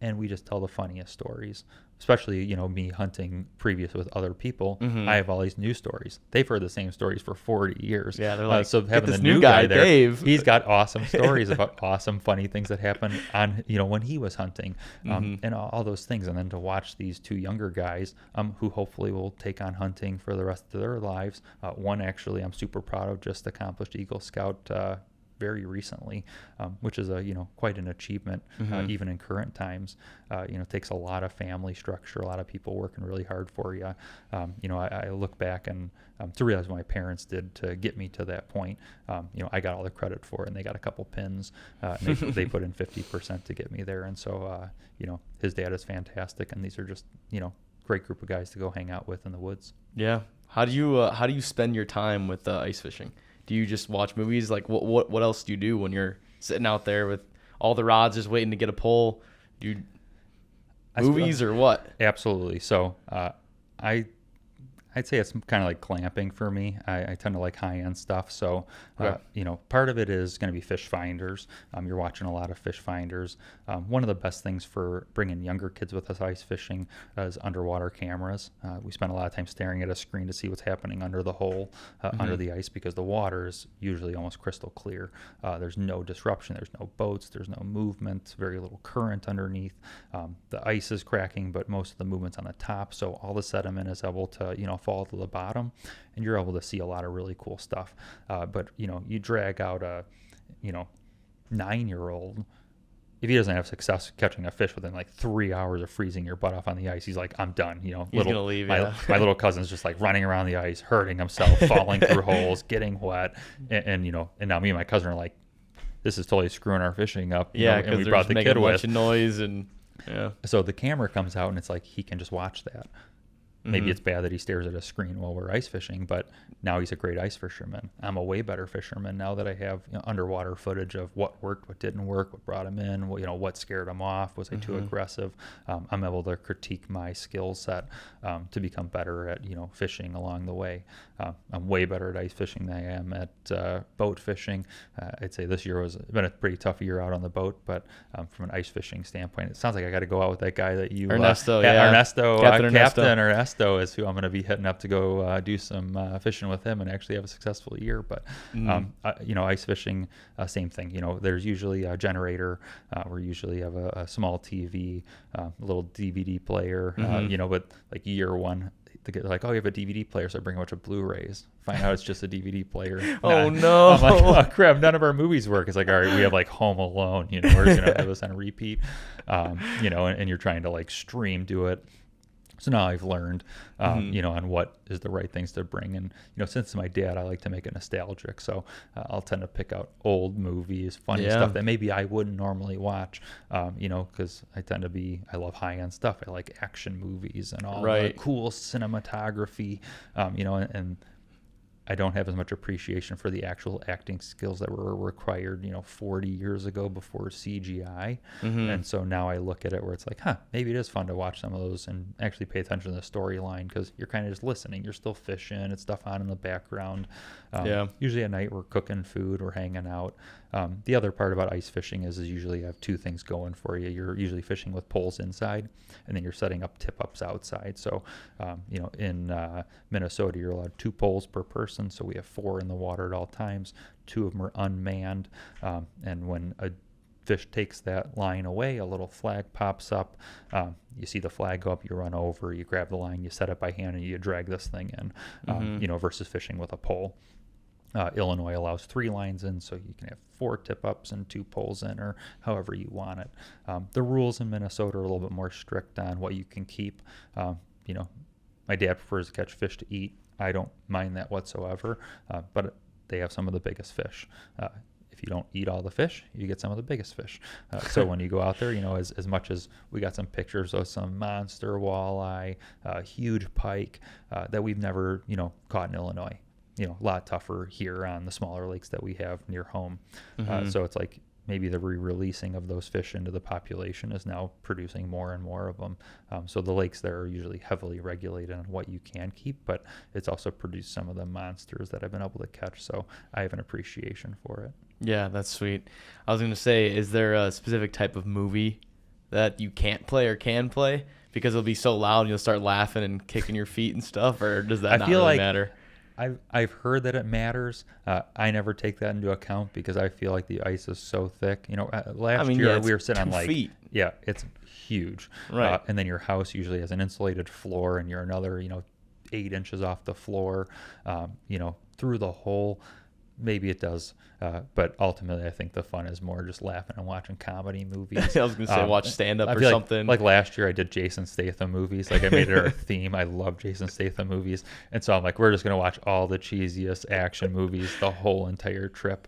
and we just tell the funniest stories. Especially, me hunting previous with other people, I have all these new stories. They've heard the same stories for 40 years. Yeah, they're like, so having this the new new guy, there, Dave. he's got awesome stories about awesome, funny things that happened on, when he was hunting, and all those things. And then to watch these 2 younger guys, who hopefully will take on hunting for the rest of their lives. One actually, I'm super proud of, just accomplished Eagle Scout very recently, which is quite an achievement, even in current times. It takes a lot of family structure, a lot of people working really hard for you. I look back and to realize what my parents did to get me to that point. I got all the credit for it, and they got a couple pins. And they put in 50% to get me there. And so, his dad is fantastic, and these are just, great group of guys to go hang out with in the woods. Yeah. How do you spend your time with ice fishing? Do you just watch movies? Like, what else do you do when you're sitting out there with all the rods just waiting to get a pull? Do you movies or what? Absolutely. So I I'd say it's kind of like glamping for me. I tend to like high-end stuff. So, Okay. part of it is going to be fish finders. You're watching a lot of fish finders. One of the best things for bringing younger kids with us ice fishing is underwater cameras. We spend a lot of time staring at a screen to see what's happening under the hole, under the ice, because the water is usually almost crystal clear. There's no disruption. There's no boats. There's no movement. Very little current underneath. The ice is cracking, but most of the movement's on the top. So all the sediment is able to, fall to the bottom, and you're able to see a lot of really cool stuff. But you drag out a 9-year-old, if he doesn't have success catching a fish within like 3 hours of freezing your butt off on the ice, he's like, I'm done. He's gonna leave. My little cousin's just like running around the ice, hurting himself, falling through holes, getting wet, and now me and my cousin are like, this is totally screwing our fishing up. Yeah, and we because brought the making kid a bunch with. of noise and yeah. So the camera comes out and it's like he can just watch that. Maybe it's bad that he stares at a screen while we're ice fishing, but now he's a great ice fisherman. I'm a way better fisherman now that I have underwater footage of what worked, what didn't work, what brought him in, what scared him off. Was I too aggressive? I'm able to critique my skill set to become better at fishing along the way. I'm way better at ice fishing than I am at boat fishing. I'd say this year has been a pretty tough year out on the boat, but from an ice fishing standpoint, it sounds like I got to go out with that guy that you Ernesto, Captain Ernesto is who I'm going to be hitting up to go do some fishing with him and actually have a successful year. But ice fishing, same thing. There's usually a generator. We usually have a small TV, a little DVD player. But like year one, they're like, oh, you have a DVD player, so I bring a bunch of Blu-rays. Find out it's just a DVD player. Oh no! I'm like, oh crap! None of our movies work. It's like, all right, we have like Home Alone. We're gonna have this on repeat. And you're trying to like stream to it. So now I've learned, on what is the right things to bring. And, since my dad, I like to make it nostalgic. So I'll tend to pick out old movies, funny stuff that maybe I wouldn't normally watch, because I love high-end stuff. I like action movies and all the cool cinematography, and I don't have as much appreciation for the actual acting skills that were required, 40 years ago before CGI. And so now I look at it where it's like, maybe it is fun to watch some of those and actually pay attention to the storyline, because you're kind of just listening. You're still fishing. It's stuff on in the background. Usually at night we're cooking food, we're hanging out. The other part about ice fishing is usually you have two things going for you. You're usually fishing with poles inside, and then you're setting up tip-ups outside. So, in Minnesota, you're allowed 2 poles per person. So we have 4 in the water at all times. 2 of them are unmanned. And when a fish takes that line away, a little flag pops up. You see the flag go up, you run over, you grab the line, you set it by hand, and you drag this thing in, versus fishing with a pole. Illinois allows 3 lines in, so you can have 4 tip-ups and 2 poles in, or however you want it. The rules in Minnesota are a little bit more strict on what you can keep. My dad prefers to catch fish to eat. I don't mind that whatsoever, but they have some of the biggest fish. If you don't eat all the fish, you get some of the biggest fish. So when you go out there, as much as we got some pictures of some monster walleye, huge pike that we've never, caught in Illinois. A lot tougher here on the smaller lakes that we have near home. So it's like maybe the re-releasing of those fish into the population is now producing more and more of them. So the lakes there are usually heavily regulated on what you can keep, but it's also produced some of the monsters that I've been able to catch. So I have an appreciation for it. Yeah, that's sweet. I was going to say, is there a specific type of movie that you can't play or can play because it'll be so loud and you'll start laughing and kicking your feet and stuff, or does that not really matter? I've heard that it matters. I never take that into account because I feel like the ice is so thick. Last year we were sitting on 2 feet. Yeah, it's huge. Right. And then your house usually has an insulated floor, and you're another 8 inches off the floor. Through the hole. Maybe it does, but ultimately I think the fun is more just laughing and watching comedy movies. I was going to say watch stand-up or something. Like last year I did Jason Statham movies. Like I made it our theme. I love Jason Statham movies. And so I'm like, we're just going to watch all the cheesiest action movies the whole entire trip.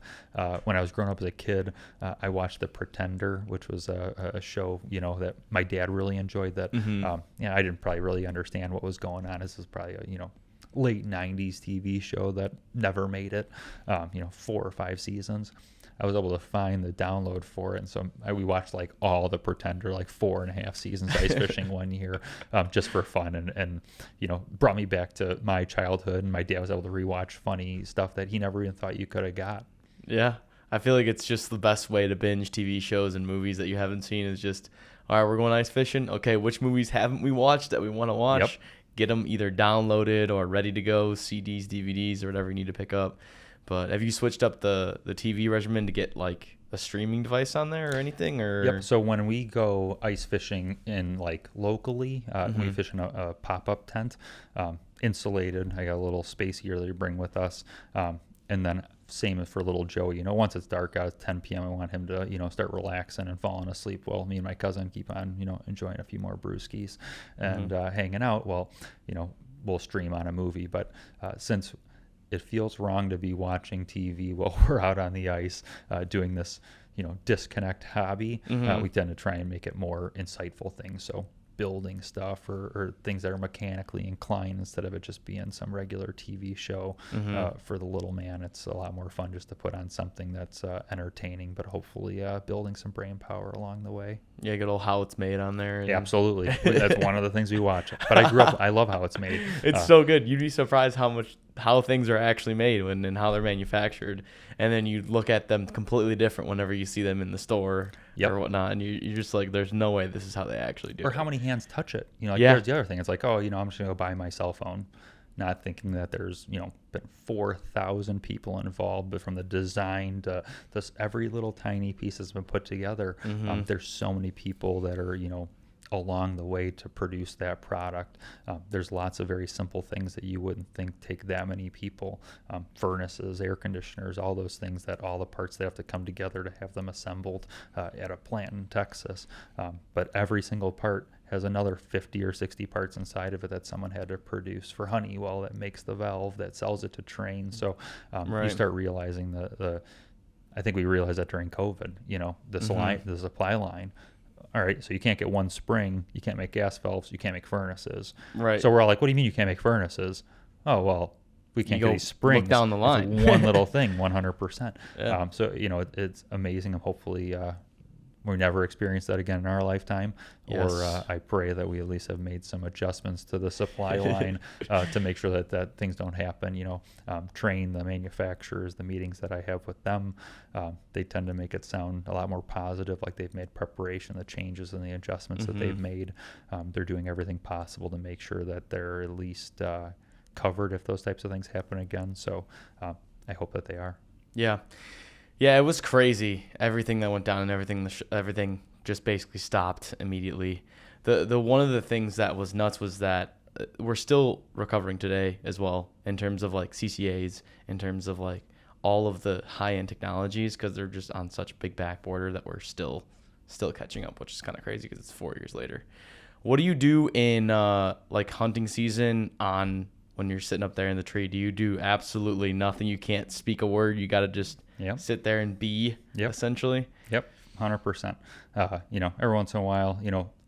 When I was growing up as a kid, I watched The Pretender, which was a show, that my dad really enjoyed that. I didn't probably really understand what was going on. This is probably late 90s TV show that never made it, 4 or 5 seasons. I was able to find the download for it. And so we watched like all the Pretender, like 4.5 seasons ice fishing one year, just for fun. And, brought me back to my childhood. And my dad was able to rewatch funny stuff that he never even thought you could have got. Yeah. I feel like it's just the best way to binge TV shows and movies that you haven't seen is just, all right, we're going ice fishing. Okay, which movies haven't we watched that we want to watch? Yep. Get them either downloaded or ready to go, CDs, DVDs, or whatever you need to pick up. But have you switched up the TV regimen to get like a streaming device on there or anything? Or Yep. So when we go ice fishing in like locally, we fish in a pop-up tent, insulated. I got a little space here that you bring with us. And then same for little Joey. Once it's dark out, it's 10 p.m. I want him to, start relaxing and falling asleep while me and my cousin keep on, enjoying a few more brewskis and hanging out. Well, we'll stream on a movie. But since it feels wrong to be watching TV while we're out on the ice doing this, disconnect hobby, we tend to try and make it more insightful things. So building stuff or things that are mechanically inclined instead of it just being some regular TV show. For the little man, it's a lot more fun just to put on something that's entertaining, but hopefully building some brain power along the way. Yeah, get all How It's Made on there. Yeah, absolutely. That's one of the things we watch. But I love How It's Made. It's so good. You'd be surprised how things are actually made and how they're manufactured. And then you look at them completely different whenever you see them in the store or whatnot. And you're just like, there's no way this is how they actually do it. Or how many hands touch it. There's the other thing. It's like, I'm just going to go buy my cell phone. Not thinking that there's, been 4,000 people involved, but from the design to this, every little tiny piece has been put together. There's so many people that are, along the way to produce that product. There's lots of very simple things that you wouldn't think take that many people. Furnaces, air conditioners, all those things that all the parts that have to come together to have them assembled at a plant in Texas. But every single part has another 50 or 60 parts inside of it that someone had to produce for Honeywell that makes the valve that sells it to Trane. So you start realizing I think we realized that during COVID, the supply line. All right, so you can't get one spring, you can't make gas valves, you can't make furnaces. Right. So we're all like, what do you mean you can't make furnaces? Oh, well, we can't get these springs. Look down the line. It's one little thing, 100%. Yeah. So, it's amazing. And hopefully we never experience that again in our lifetime. Yes. Or I pray that we at least have made some adjustments to the supply line to make sure that things don't happen. Train the manufacturers, the meetings that I have with them, they tend to make it sound a lot more positive, like they've made preparation, the changes and the adjustments that they've made. They're doing everything possible to make sure that they're at least covered if those types of things happen again. So I hope that they are. Yeah. Yeah, it was crazy. Everything that went down and everything just basically stopped immediately. The one of the things that was nuts was that we're still recovering today as well in terms of like CCAs, in terms of like all of the high-end technologies, because they're just on such a big back order that we're still catching up, which is kind of crazy because it's 4 years later. What do you do in like hunting season when you're sitting up there in the tree? Do you do absolutely nothing? You can't speak a word. You got to just sit there and be, essentially? Yep, 100%. Every once in a while,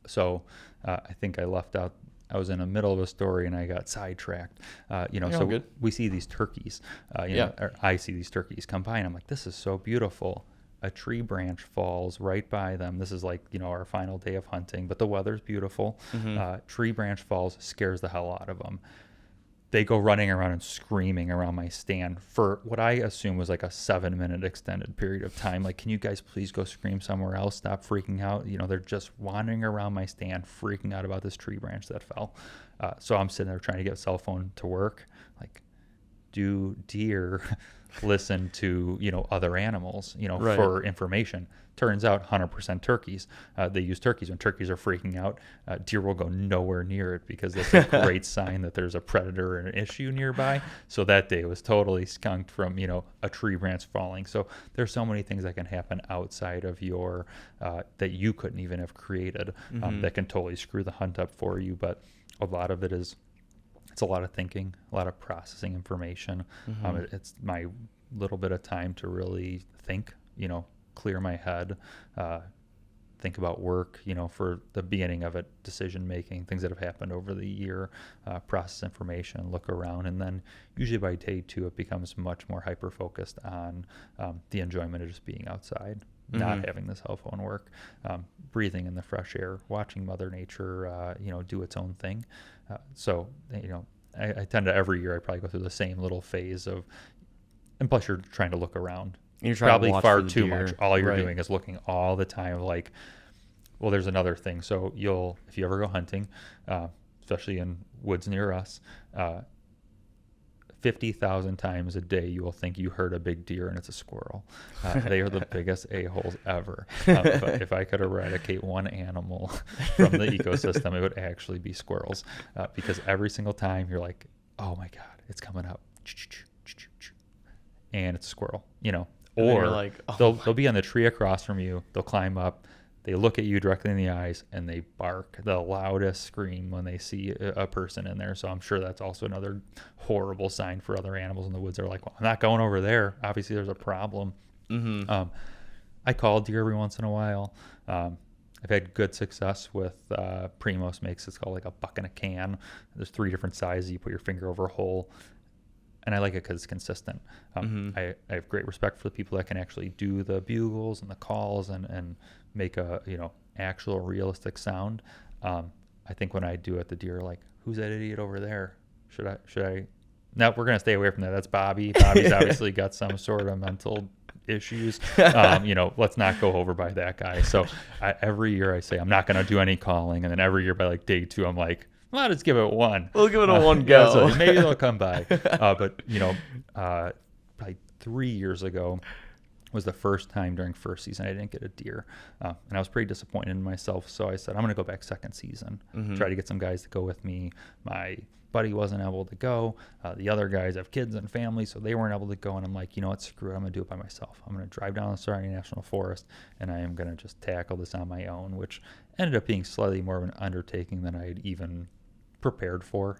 so I think I left out, I was in the middle of a story and I got sidetracked. So we see these turkeys, or I see these turkeys come by and I'm like, this is so beautiful. A tree branch falls right by them. This is like, our final day of hunting, but the weather's beautiful. Tree branch falls, scares the hell out of them. They go running around and screaming around my stand for what I assume was like a 7-minute extended period of time. Like, can you guys please go scream somewhere else? Stop freaking out. They're just wandering around my stand, freaking out about this tree branch that fell. So I'm sitting there trying to get a cell phone to work. Like, do deer listen to, other animals, for information? Turns out 100% turkeys. They use turkeys. When turkeys are freaking out, deer will go nowhere near it because that's a great sign that there's a predator or an issue nearby. So that day was totally skunked from, a tree branch falling. So there's so many things that can happen outside of your, that you couldn't even have created, that can totally screw the hunt up for you. But a lot of it is, it's a lot of thinking, a lot of processing information. It's my little bit of time to really think, clear my head, think about work, for the beginning of it, decision making, things that have happened over the year, process information, look around. And then usually by day 2, it becomes much more hyper focused on the enjoyment of just being outside, not having the cell phone work, breathing in the fresh air, watching Mother Nature, do its own thing. So I tend to, every year I probably go through the same little phase of, and plus you're trying to look around. You're trying probably to watch far for the too deer. much. All you're Right. doing is looking all the time. Like, well, there's another thing. So if you ever go hunting, especially in woods near us, 50,000 times a day you will think you heard a big deer and it's a squirrel. They are the biggest a-holes ever. If I could eradicate one animal from the ecosystem, it would actually be squirrels, because every single time you're like, oh my God, it's coming up, and it's a squirrel, or like, oh they'll be on the tree across from you. They'll climb up. They look at you directly in the eyes and they bark the loudest scream when they see a person in there. So I'm sure that's also another horrible sign for other animals in the woods. They're like, well, I'm not going over there. Obviously there's a problem. I call deer every once in a while. I've had good success with Primos makes, it's called like a buck in a can. There's 3 different sizes. You put your finger over a hole. And I like it because it's consistent. I have great respect for the people that can actually do the bugles and the calls and make a actual realistic sound. I think when I do it, the deer are like, "Who's that idiot over there? Should I?" No, we're gonna stay away from that. That's Bobby. Bobby's obviously got some sort of mental issues. Let's not go over by that guy. So every year I say I'm not gonna do any calling, and then every year by like day 2, I'm like, well, let's give it one. We'll give it a one go. Yeah, so maybe they'll come by. But probably 3 years ago was the first time during first season I didn't get a deer. And I was pretty disappointed in myself. So I said, I'm going to go back second season, try to get some guys to go with me. My buddy wasn't able to go. The other guys have kids and families, so they weren't able to go. And I'm like, you know what, screw it. I'm going to do it by myself. I'm going to drive down the Sarnia National Forest, and I am going to just tackle this on my own, which ended up being slightly more of an undertaking than I had even prepared for,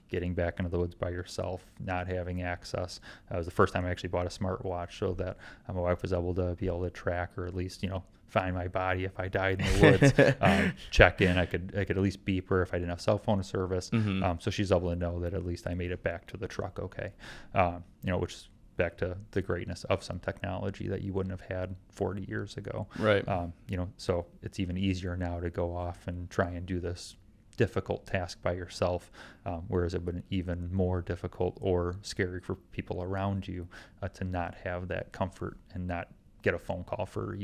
getting back into the woods by yourself, not having access. It was the first time I actually bought a smartwatch so that my wife was able to track, or at least, find my body if I died in the woods, check in. I could at least beep her if I didn't have cell phone service. So she's able to know that at least I made it back to the truck okay. Which is back to the greatness of some technology that you wouldn't have had 40 years ago. Right. So it's even easier now to go off and try and do this difficult task by yourself, whereas it would be even more difficult or scary for people around you to not have that comfort and not get a phone call for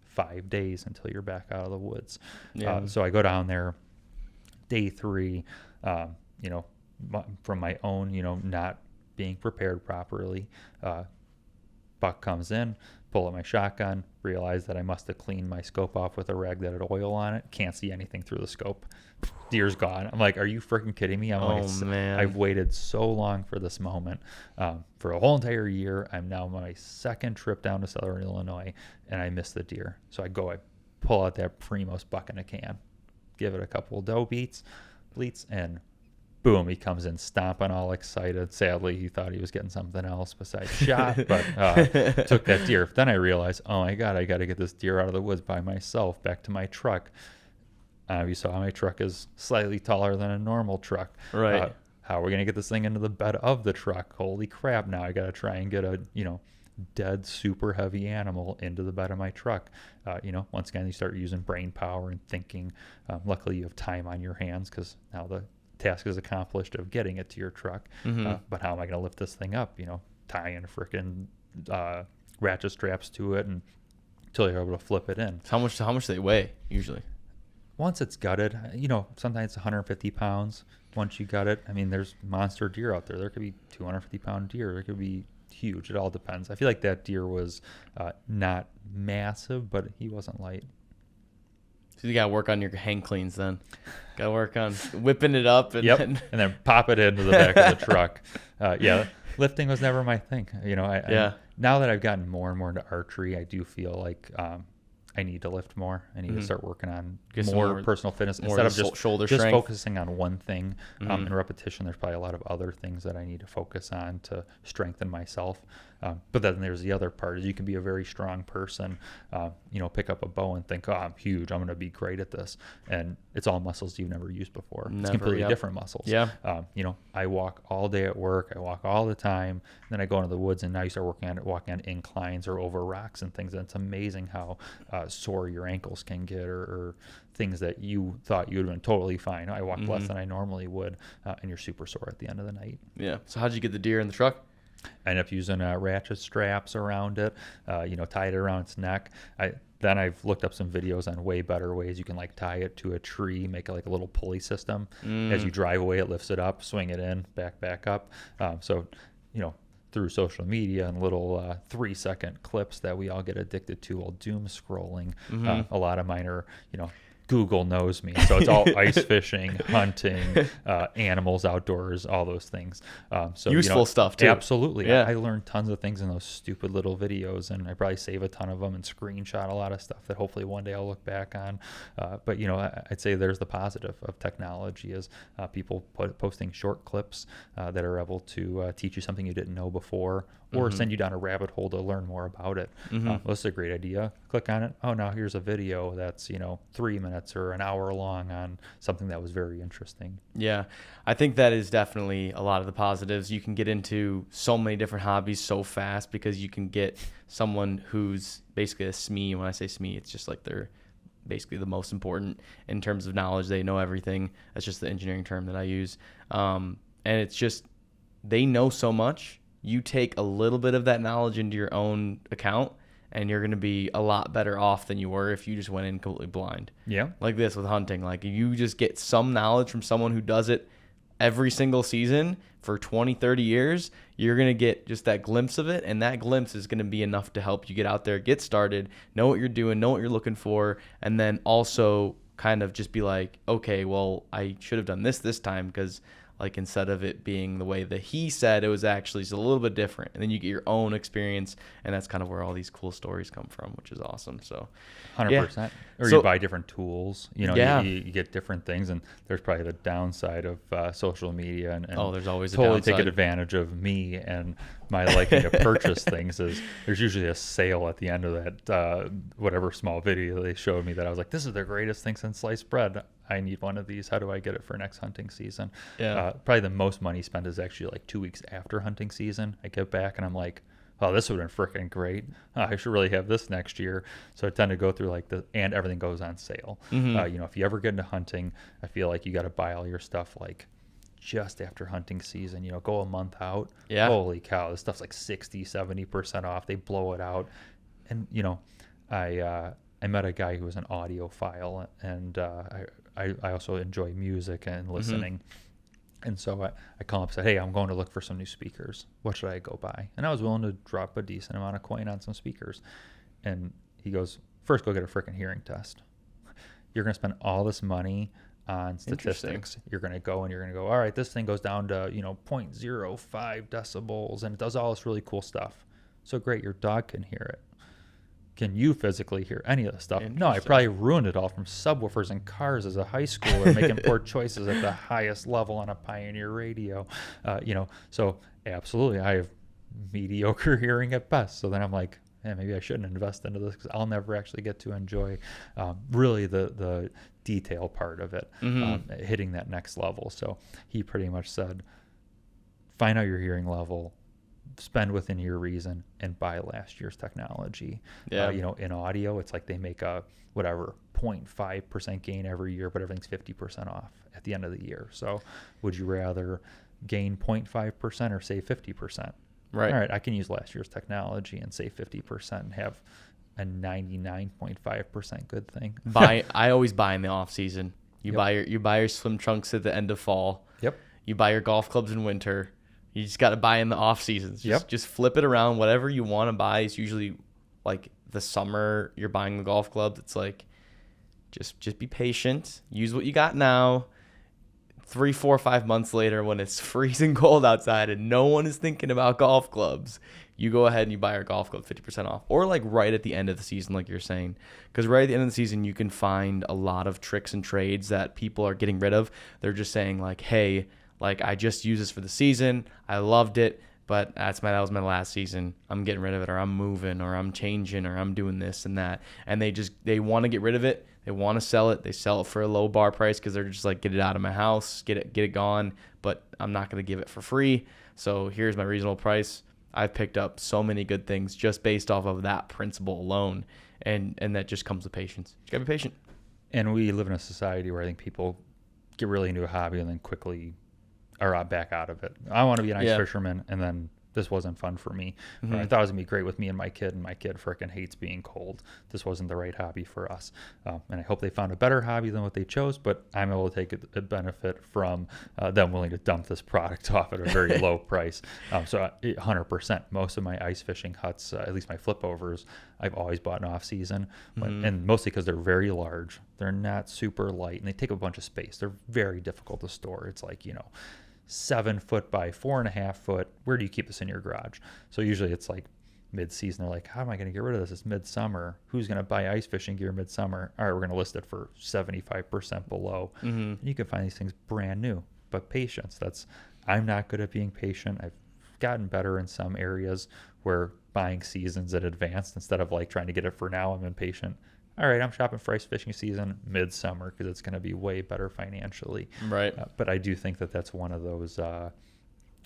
5 days until you're back out of the woods. So I go down there day 3, from my own not being prepared properly. Buck comes in, pull out my shotgun, realize that I must have cleaned my scope off with a rag that had oil on it. Can't see anything through the scope. Deer's gone. I'm like, are you freaking kidding me? Man. I've waited so long for this moment. For a whole entire year. I'm now on my second trip down to Southern Illinois, and I missed the deer. So I pull out that Primos buck in a can, give it a couple of doe bleats, and boom, he comes in stomping all excited. Sadly, he thought he was getting something else besides shot, but took that deer. Then I realized, oh my God, I got to get this deer out of the woods by myself back to my truck. You saw my truck is slightly taller than a normal truck. Right. How are we going to get this thing into the bed of the truck? Holy crap. Now I got to try and get a, dead, super heavy animal into the bed of my truck. Once again, you start using brain power and thinking. Luckily, you have time on your hands because now the task is accomplished of getting it to your truck. But how am I going to lift this thing up? Tying freaking ratchet straps to it until you're able to flip it in. How much do they weigh usually? Once it's gutted, sometimes it's 150 pounds. Once you gut it, there's monster deer out there. There could be 250-pound deer. There could be huge. It all depends. I feel like that deer was not massive, but he wasn't light. So you got to work on your hang cleans then. Got to work on whipping it up. And and then pop it into the back of the truck. Lifting was never my thing. Now that I've gotten more and more into archery, I do feel like I need to lift more. I need to start working on more personal fitness instead of just focusing on one thing. In repetition, there's probably a lot of other things that I need to focus on to strengthen myself. But then there's the other part is you can be a very strong person, pick up a bow and think, oh, I'm huge, I'm going to be great at this. And it's all muscles you've never used before. It's completely different muscles. Yeah. I walk all day at work. I walk all the time. Then I go into the woods and now you start walking on inclines or over rocks and things. And it's amazing how sore your ankles can get or things that you thought you would have been totally fine. I walked less than I normally would, and you're super sore at the end of the night. Yeah. So how'd you get the deer in the truck? I ended up using ratchet straps around it, tied it around its neck. Then I've looked up some videos on way better ways. You can like tie it to a tree, make it like a little pulley system. As you drive away, it lifts it up, swing it in, back up. Through social media and little 3-second clips that we all get addicted to while doom scrolling. A lot of mine are, Google knows me. So it's all ice fishing, hunting, animals outdoors, all those things. Useful stuff too. Absolutely. Yeah. I learned tons of things in those stupid little videos, and I probably save a ton of them and screenshot a lot of stuff that hopefully one day I'll look back on. But I'd say there's the positive of technology is people posting short clips that are able to teach you something you didn't know before, or send you down a rabbit hole to learn more about it. Well, this is a great idea. Click on it. Oh, now here's a video that's 3 minutes or an hour long on something that was very interesting. Yeah, I think that is definitely a lot of the positives. You can get into so many different hobbies so fast because you can get someone who's basically a SME. When I say SME, it's just like they're basically the most important in terms of knowledge. They know everything. That's just the engineering term that I use. And it's just they know so much. You take a little bit of that knowledge into your own account, and you're going to be a lot better off than you were if you just went in completely blind. Yeah. Like this with hunting. Like you just get some knowledge from someone who does it every single season for 20, 30 years, you're going to get just that glimpse of it. And that glimpse is going to be enough to help you get out there, get started, know what you're doing, know what you're looking for, and then also kind of just be like, okay, well, I should have done this time because like instead of it being the way that he said, it was actually just a little bit different. And then you get your own experience, and that's kind of where all these cool stories come from, which is awesome. So 100%. Or you buy different tools, you get different things, and there's probably the downside of social media and there's always totally a downside. taking advantage of me and my liking to purchase things is there's usually a sale at the end of that whatever small video they showed me that I was like, this is the greatest thing since sliced bread. I need one of these. How do I get it for next hunting season? Probably the most money spent is actually like 2 weeks after hunting season. I get back and I'm like, oh, this would have been freaking great. I should really have this next year. So I tend to go through and everything goes on sale. If you ever get into hunting, I feel like you got to buy all your stuff like just after hunting season, go a month out. Yeah. Holy cow, this stuff's like 60, 70% off. They blow it out. And, I met a guy who was an audiophile, and I also enjoy music and listening. And so I called him and said, hey, I'm going to look for some new speakers. What should I go buy? And I was willing to drop a decent amount of coin on some speakers. And he goes, first go get a freaking hearing test. You're going to spend all this money on statistics. You're going to go, all right, this thing goes down to, 0.05 decibels, and it does all this really cool stuff. So great, your dog can hear it. Can you physically hear any of this stuff? No, I probably ruined it all from subwoofers and cars as a high schooler, making poor choices at the highest level on a Pioneer radio. So absolutely, I have mediocre hearing at best. So then I'm like, maybe I shouldn't invest into this because I'll never actually get to enjoy really the detail part of it, hitting that next level. So he pretty much said, find out your hearing level, spend within your reason, and buy last year's technology. In audio, it's like they make a 0.5% gain every year, but everything's 50% off at the end of the year. So would you rather gain 0.5% or save 50%? Right. All right, I can use last year's technology and save 50% and have a 99.5% good thing. I always buy in the off season. You buy your swim trunks at the end of fall. Yep. You buy your golf clubs in winter. You just got to buy in the off seasons. Just flip it around. Whatever you want to buy is usually like the summer. You're buying the golf clubs. It's like just be patient. Use what you got now. 3, 4, 5 months later, when it's freezing cold outside and no one is thinking about golf clubs, you go ahead and you buy your golf club 50% off, or like right at the end of the season, like you're saying, because right at the end of the season, you can find a lot of tricks and trades that people are getting rid of. They're just saying like, hey, like I just used this for the season. I loved it, but that was my last season. I'm getting rid of it, or I'm moving, or I'm changing, or I'm doing this and that. And they want to get rid of it. They want to sell it. They sell it for a low bar price because they're just like, get it out of my house, get it gone. But I'm not going to give it for free. So here's my reasonable price. I've picked up so many good things just based off of that principle alone. And that just comes with patience. You gotta be patient. And we live in a society where I think people get really into a hobby and then quickly are back out of it. I want to be an ice fisherman, and then this wasn't fun for me. Mm-hmm. I thought it was gonna be great with me and my kid freaking hates being cold. This wasn't the right hobby for us. And I hope they found a better hobby than what they chose, but I'm able to take a benefit from them willing to dump this product off at a very low price. So 100%, most of my ice fishing huts, at least my flip overs, I've always bought in off season, and mostly because they're very large. They're not super light, and they take a bunch of space. They're very difficult to store. It's like, 7 foot by 4.5 foot. Where do you keep this in your garage? So usually it's like mid-season. They're like, how am I going to get rid of this? It's midsummer. Who's going to buy ice fishing gear midsummer? All right, we're going to list it for 75% below. And you can find these things brand new, but patience. I'm not good at being patient. I've gotten better in some areas where buying seasons in advance instead of like trying to get it for now. I'm impatient. All right, I'm shopping for ice fishing season midsummer because it's going to be way better financially. Right. But I do think that's one of those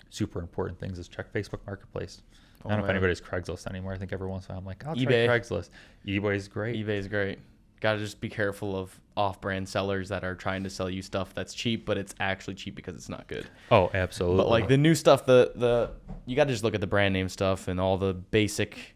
super important things is check Facebook Marketplace. I don't know if anybody's Craigslist anymore. I think every once in a while I'm like, I'll eBay. try Craigslist. eBay's great. eBay's great. Got to just be careful of off-brand sellers that are trying to sell you stuff that's cheap, but it's actually cheap because it's not good. Oh, absolutely. But like the new stuff, the you got to just look at the brand name stuff and all the basic.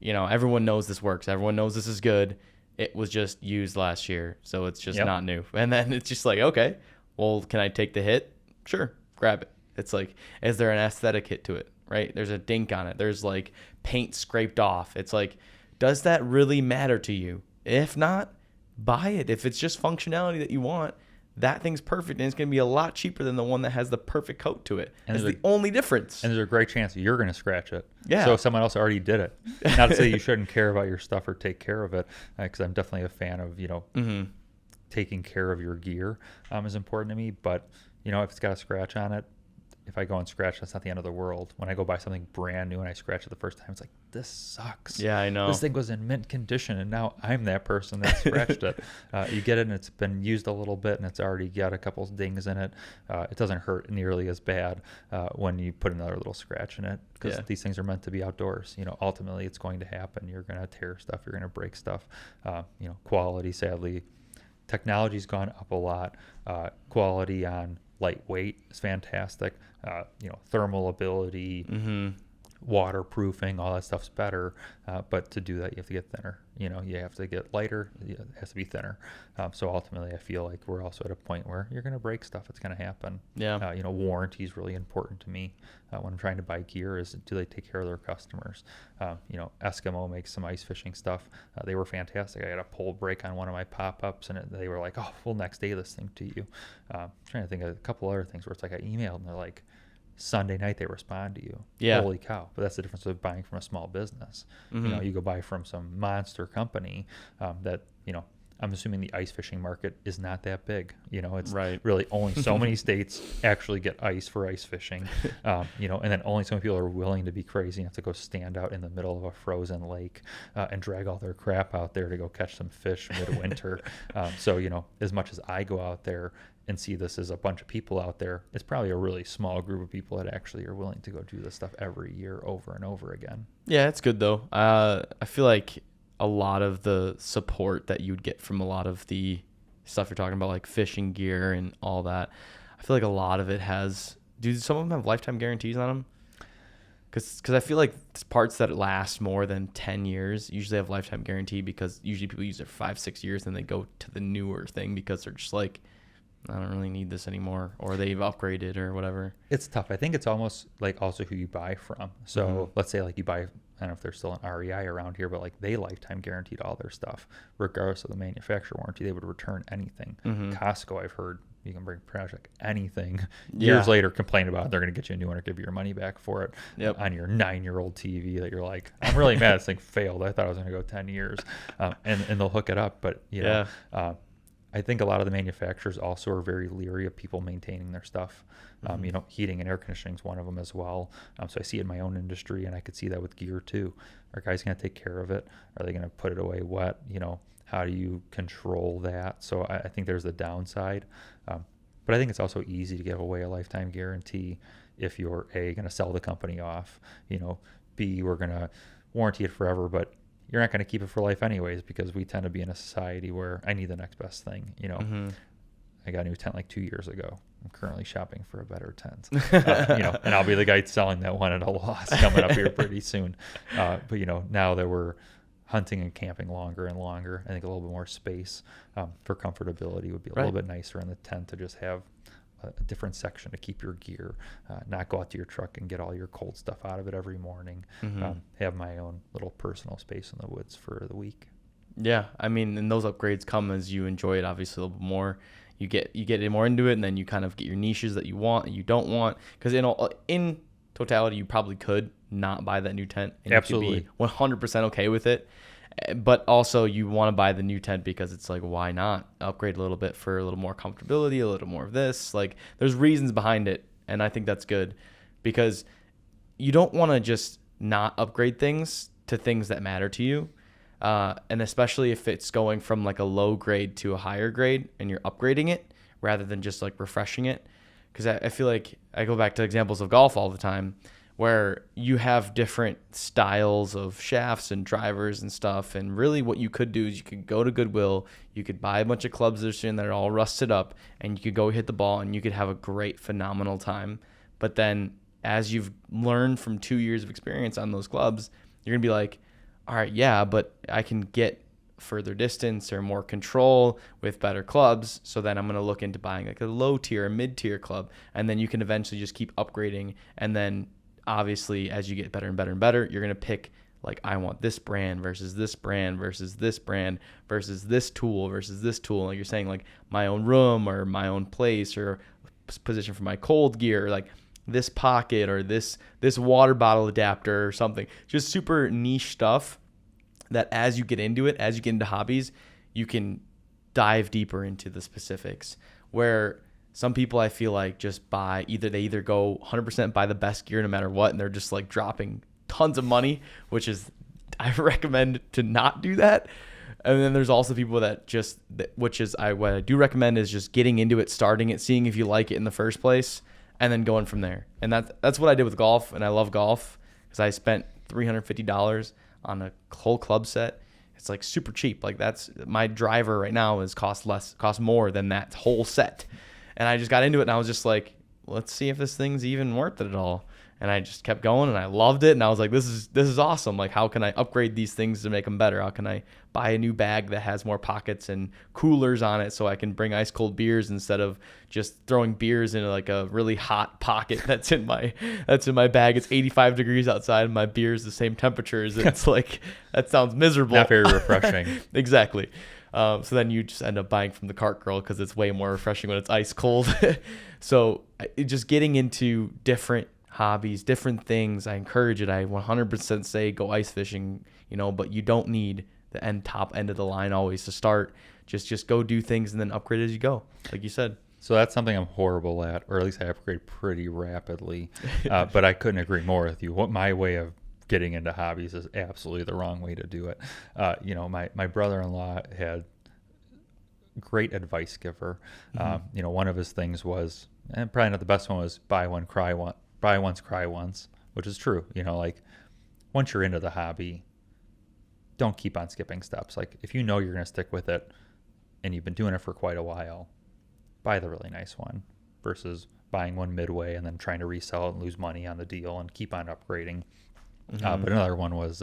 Everyone knows this works. Everyone knows this is good. It was just used last year, so it's just not new. And then it's just like, okay, well, can I take the hit? Sure, grab it. It's like, is there an aesthetic hit to it, right? There's a dink on it. There's like paint scraped off. It's like, does that really matter to you? If not, buy it. If it's just functionality that you want, that thing's perfect, and it's going to be a lot cheaper than the one that has the perfect coat to it. That's the only difference. And there's a great chance you're going to scratch it. Yeah. So someone else already did it. Not to say you shouldn't care about your stuff or take care of it, because I'm definitely a fan of, taking care of your gear is important to me. But, if it's got a scratch on it, if I go and scratch, that's not the end of the world. When I go buy something brand new and I scratch it the first time, it's like, this sucks. Yeah, I know. This thing was in mint condition, and now I'm that person that scratched it. You get it, and it's been used a little bit, and it's already got a couple dings in it. It doesn't hurt nearly as bad when you put another little scratch in it, because these things are meant to be outdoors. Ultimately, it's going to happen. You're going to tear stuff. You're going to break stuff. Quality, sadly, technology's gone up a lot. Quality on lightweight is fantastic. Thermal ability, waterproofing, all that stuff's better. But to do that, you have to get thinner. You have to get lighter. It has to be thinner. So ultimately, I feel like we're also at a point where you're going to break stuff. It's going to happen. Yeah. Warranty is really important to me when I'm trying to buy gear. Is do they take care of their customers? Eskimo makes some ice fishing stuff. They were fantastic. I got a pole break on one of my pop-ups, and they were like, "Oh, we'll next day this thing to you." I'm trying to think of a couple other things where it's like I emailed and they're like, Sunday night they respond to you. Yeah. Holy cow. But that's the difference of buying from a small business. You go buy from some monster company that, I'm assuming the ice fishing market is not that big. It's really only so many states actually get ice for ice fishing. And then only so many people are willing to be crazy enough to go stand out in the middle of a frozen lake and drag all their crap out there to go catch some fish midwinter. So, as much as I go out there and see this as a bunch of people out there, it's probably a really small group of people that actually are willing to go do this stuff every year over and over again. Yeah, it's good though. I feel like a lot of the support that you'd get from a lot of the stuff you're talking about, like fishing gear and all that, I feel like a lot of it do some of them have lifetime guarantees on them? Because I feel like parts that last more than 10 years usually have lifetime guarantee, because usually people use it for 5-6 years and they go to the newer thing because they're just like, I don't really need this anymore, or they've upgraded or whatever. It's tough. I think it's almost like also who you buy from. So let's say like you buy, I don't know if there's still an REI around here, but like they lifetime guaranteed all their stuff. Regardless of the manufacturer warranty, they would return anything. Costco, I've heard you can bring pretty much like anything. Years later, complain about it. They're going to get you a new one or give you your money back for it on your 9-year-old TV that you're like, I'm really mad this thing failed. I thought I was going to go 10 years. And they'll hook it up. But, I think a lot of the manufacturers also are very leery of people maintaining their stuff. You know, heating and air conditioning is one of them as well. So I see it in my own industry, and I could see that with gear too. Are guys going to take care of it? Are they going to put it away wet? You know, how do you control that? So I think there's the downside. But I think it's also easy to give away a lifetime guarantee if you're A, going to sell the company off, you know, B, we're going to warranty it forever, but you're not going to keep it for life anyways, because we tend to be in a society where I need the next best thing. You know, I got a new tent like 2 years ago. I'm currently shopping for a better tent, you know, and I'll be the guy selling that one at a loss coming up here pretty soon. But, you know, now that we're hunting and camping longer and longer, I think a little bit more space for comfortability would be a little bit nicer in the tent to just have a different section to keep your gear, not go out to your truck and get all your cold stuff out of it every morning. Have my own little personal space in the woods for the week. Yeah, I mean, and those upgrades come as you enjoy it obviously a little bit more. You get more into it, and then you kind of get your niches that you want and you don't want. Because in totality, you probably could not buy that new tent, and Absolutely. you could be 100% okay with it. But also, you want to buy the new tent because it's like, why not upgrade a little bit for a little more comfortability, a little more of this? Like, there's reasons behind it, and I think that's good, because you don't want to just not upgrade things to things that matter to you. And especially if it's going from like a low grade to a higher grade and you're upgrading it rather than just like refreshing it. Because I feel like I go back to examples of golf all the time where you have different styles of shafts and drivers and stuff. And really what you could do is you could go to Goodwill, you could buy a bunch of clubs that are all rusted up, and you could go hit the ball and you could have a great, phenomenal time. But then as you've learned from 2 years of experience on those clubs, you're going to be like, all right, yeah, but I can get further distance or more control with better clubs. So then I'm going to look into buying like a low tier, a mid tier club. And then you can eventually just keep upgrading. And then obviously as you get better and better and better, you're going to pick like, I want this brand versus this brand versus this brand versus this tool versus this tool. Like you're saying, like my own room or my own place or position for my cold gear, like this pocket or this water bottle adapter or something. Just super niche stuff that as you get into it, as you get into hobbies, you can dive deeper into the specifics. Where some people I feel like just buy, they either go 100% buy the best gear no matter what, and they're just like dropping tons of money, which is, I recommend to not do that. And then there's also people that just, what I do recommend is just getting into it, starting it, seeing if you like it in the first place, and then going from there. And that's what I did with golf, and I love golf because I spent $350 on a whole club set. It's like super cheap. Like that's my driver right now cost more than that whole set. And I just got into it, and I was just like, let's see if this thing's even worth it at all. And I just kept going, and I loved it. And I was like, this is awesome. Like, how can I upgrade these things to make them better? How can I buy a new bag that has more pockets and coolers on it so I can bring ice cold beers instead of just throwing beers into like a really hot pocket that's in my bag. It's 85 degrees outside, and my beer is the same temperature as it. It's like, that sounds miserable. Not very refreshing. Exactly. So then you just end up buying from the cart girl because it's way more refreshing when it's ice cold. So just getting into different hobbies, different things, I encourage it. I 100% say go ice fishing, but you don't need the top end of the line always to start. Just go do things and then upgrade as you go, like you said. So that's something I'm horrible at, or at least I upgrade pretty rapidly. But I couldn't agree more with you. What my way of getting into hobbies is absolutely the wrong way to do it. My brother-in-law had great advice giver. One of his things was, and probably not the best one, was buy once, cry once, which is true. Like once you're into the hobby, don't keep on skipping steps. Like if you know you're going to stick with it and you've been doing it for quite a while, buy the really nice one versus buying one midway and then trying to resell it and lose money on the deal and keep on upgrading. But another one was,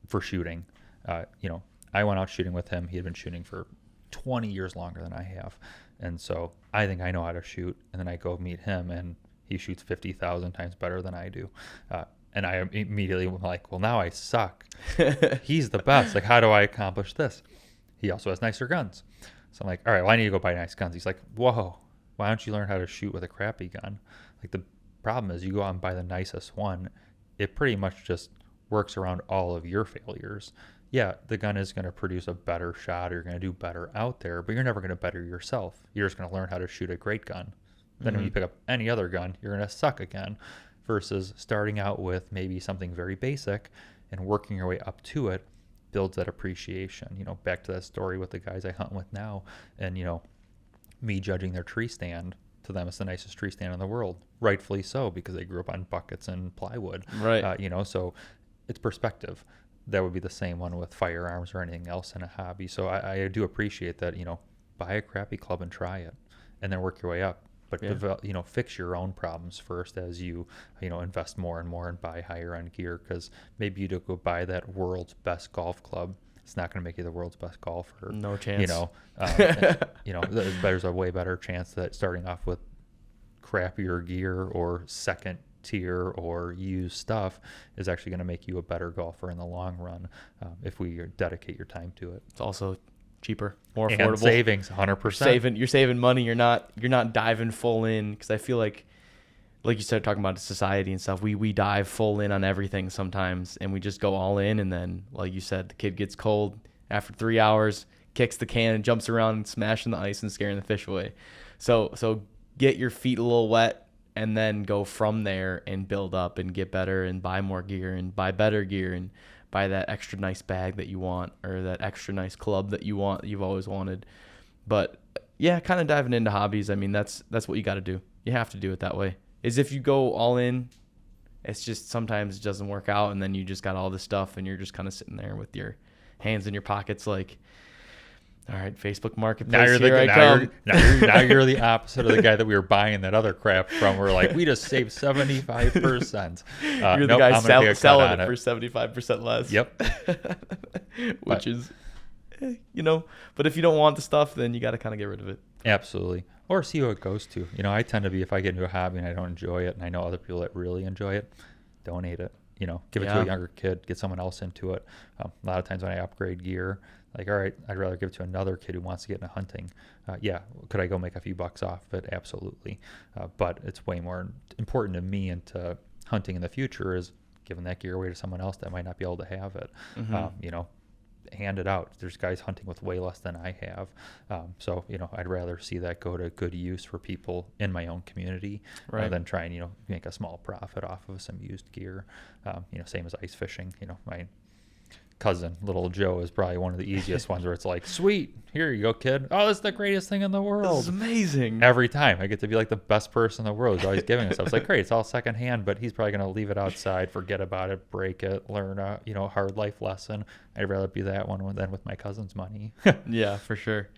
for shooting. I went out shooting with him. He had been shooting for 20 years longer than I have. And so I think I know how to shoot. And then I go meet him and he shoots 50,000 times better than I do. And I immediately was like, well, now I suck. He's the best. Like, how do I accomplish this? He also has nicer guns. So I'm like, all right, well, I need to go buy nice guns. He's like, whoa, why don't you learn how to shoot with a crappy gun? Like the problem is you go out and buy the nicest one. It pretty much just works around all of your failures. yeah, the gun is going to produce a better shot, or you're going to do better out there, but you're never going to better yourself. You're just going to learn how to shoot a great gun. Then when you pick up any other gun, you're going to suck again, versus starting out with maybe something very basic and working your way up to it builds that appreciation. You know, back to that story with the guys I hunt with now, and, you know, me judging their tree stand. To them, it's the nicest tree stand in the world, rightfully so, because they grew up on buckets and plywood. Right. You know, so it's perspective. That would be the same one with firearms or anything else in a hobby. So I do appreciate that, you know, buy a crappy club and try it, and then work your way up. But develop, you know, fix your own problems first as you know, invest more and more and buy higher end gear, because maybe you do go buy that world's best golf club. It's not going to make you the world's best golfer. No chance. You know, you know, there's a way better chance that starting off with crappier gear or second tier or used stuff is actually going to make you a better golfer in the long run, if we dedicate your time to it. It's also cheaper, more affordable. And savings, 100%. You're saving money. You're not diving full in, because I feel like you started talking about society and stuff. We dive full in on everything sometimes, and we just go all in, and then, like you said, the kid gets cold after 3 hours, kicks the can and jumps around and smashing the ice and scaring the fish away. So get your feet a little wet, and then go from there and build up and get better and buy more gear and buy better gear and buy that extra nice bag that you want, or that extra nice club that you've always wanted. But yeah, kind of diving into hobbies, I mean, that's what you got to do. You have to do it that way. Is if you go all in, it's just sometimes it doesn't work out, and then you just got all this stuff and you're just kind of sitting there with your hands in your pockets like, all right, Facebook Marketplace, now you're the opposite of the guy that we were buying that other crap from. We're like, we just saved 75%. You're the guy selling it for 75% less. Yep. Which is, you know, but if you don't want the stuff, then you got to kind of get rid of it. Absolutely. Or see who it goes to. You know, I tend to be, if I get into a hobby and I don't enjoy it, and I know other people that really enjoy it, donate it. You know, give it to a younger kid, get someone else into it. A lot of times when I upgrade gear, like, all right, I'd rather give it to another kid who wants to get into hunting. Yeah, could I go make a few bucks off of it? Absolutely. But it's way more important to me and to hunting in the future is giving that gear away to someone else that might not be able to have it. You know, hand it out. There's guys hunting with way less than I have. So, you know, I'd rather see that go to good use for people in my own community than try and, you know, make a small profit off of some used gear. You know, same as ice fishing. You know, my cousin, little Joe, is probably one of the easiest ones where it's like, sweet, here you go, kid. Oh, this is the greatest thing in the world. This is amazing. Every time I get to be like the best person in the world. He's always giving us stuff. It's like, great, it's all secondhand, but he's probably going to leave it outside, forget about it, break it, learn a, you know, hard life lesson. I'd rather be that one than with my cousin's money. Yeah, for sure.